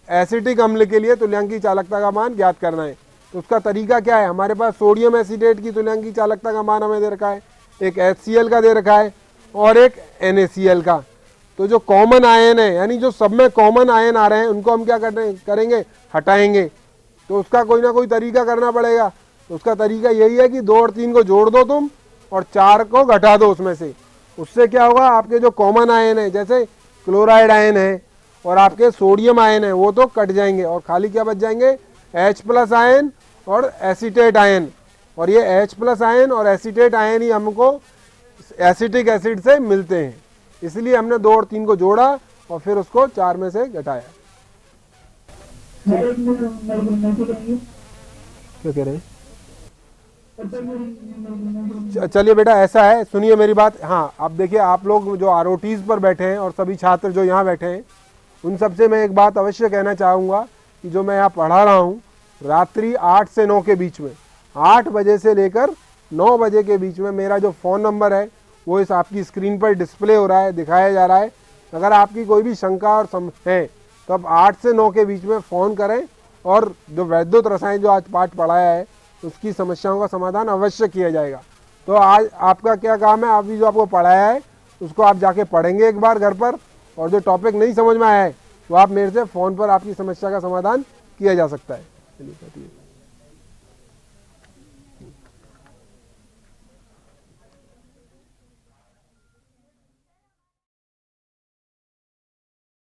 एसिटिक अम्ल के लिए तुल्यांकी चालकता का मान ज्ञात करना है। तो उसका तरीका क्या है? हमारे पास सोडियम एसिटेट की तुल्यांकी चालकता का मान हमें दे रखा है, एक HCl का दे रखा है और एक NaCl का। तो जो कॉमन आयन है, यानी जो सब में कॉमन आयन आ रहे हैं, उनको हम क्या करेंगे? हटाएंगे। तो उसका कोई ना कोई तरीका करना पड़ेगा। तो उसका तरीका यही है कि 2 और 3 को जोड़ दो तुम और 4 को घटा दो उसमें से। उससे क्या होगा, आपके जो कॉमन आयन है, जैसे क्लोराइड आयन है और आपके सोडियम आयन है, वो तो कट जाएंगे और खाली क्या बच जाएंगे? H+ आयन और एसीटेट आयन। और ये H+ आयन और एसीटेट आयन ही हमको एसिटिक एसिड से मिलते हैं। इसलिए हमने 2 और 3 को जोड़ा और फिर उसको 4 में से घटाया। क्या कह रहे हैं? चलिए बेटा, ऐसा है, सुनिए मेरी बात। हाँ, अब देखिए, आप लोग जो ROTs पर बैठे हैं और सभी छात्र जो यहाँ बैठे हैं, उन सबसे मैं एक बात अवश्य कहना चाहूँगा कि जो मैं यहाँ पढ़ा रहा हूँ, रात्रि 8 से 9 के बीच में, 8 बजे से लेकर 9 बजे के बीच में मेरा जो फ़ोन नंबर है वो इस आपकी स्क्रीन पर डिस्प्ले हो रहा है, दिखाया जा रहा है। अगर आपकी कोई भी शंका और है तो आप 8 से 9 के बीच में फ़ोन करें और जो वैद्युत रसायन जो आज पाठ पढ़ाया है उसकी समस्याओं का समाधान अवश्य किया जाएगा। तो आज आपका क्या काम है, अभी जो आपको पढ़ाया है उसको आप जाके पढ़ेंगे एक बार घर पर, और जो टॉपिक नहीं समझ में आया है वो आप मेरे से फ़ोन पर आपकी समस्या का समाधान किया जा सकता है। चलिए।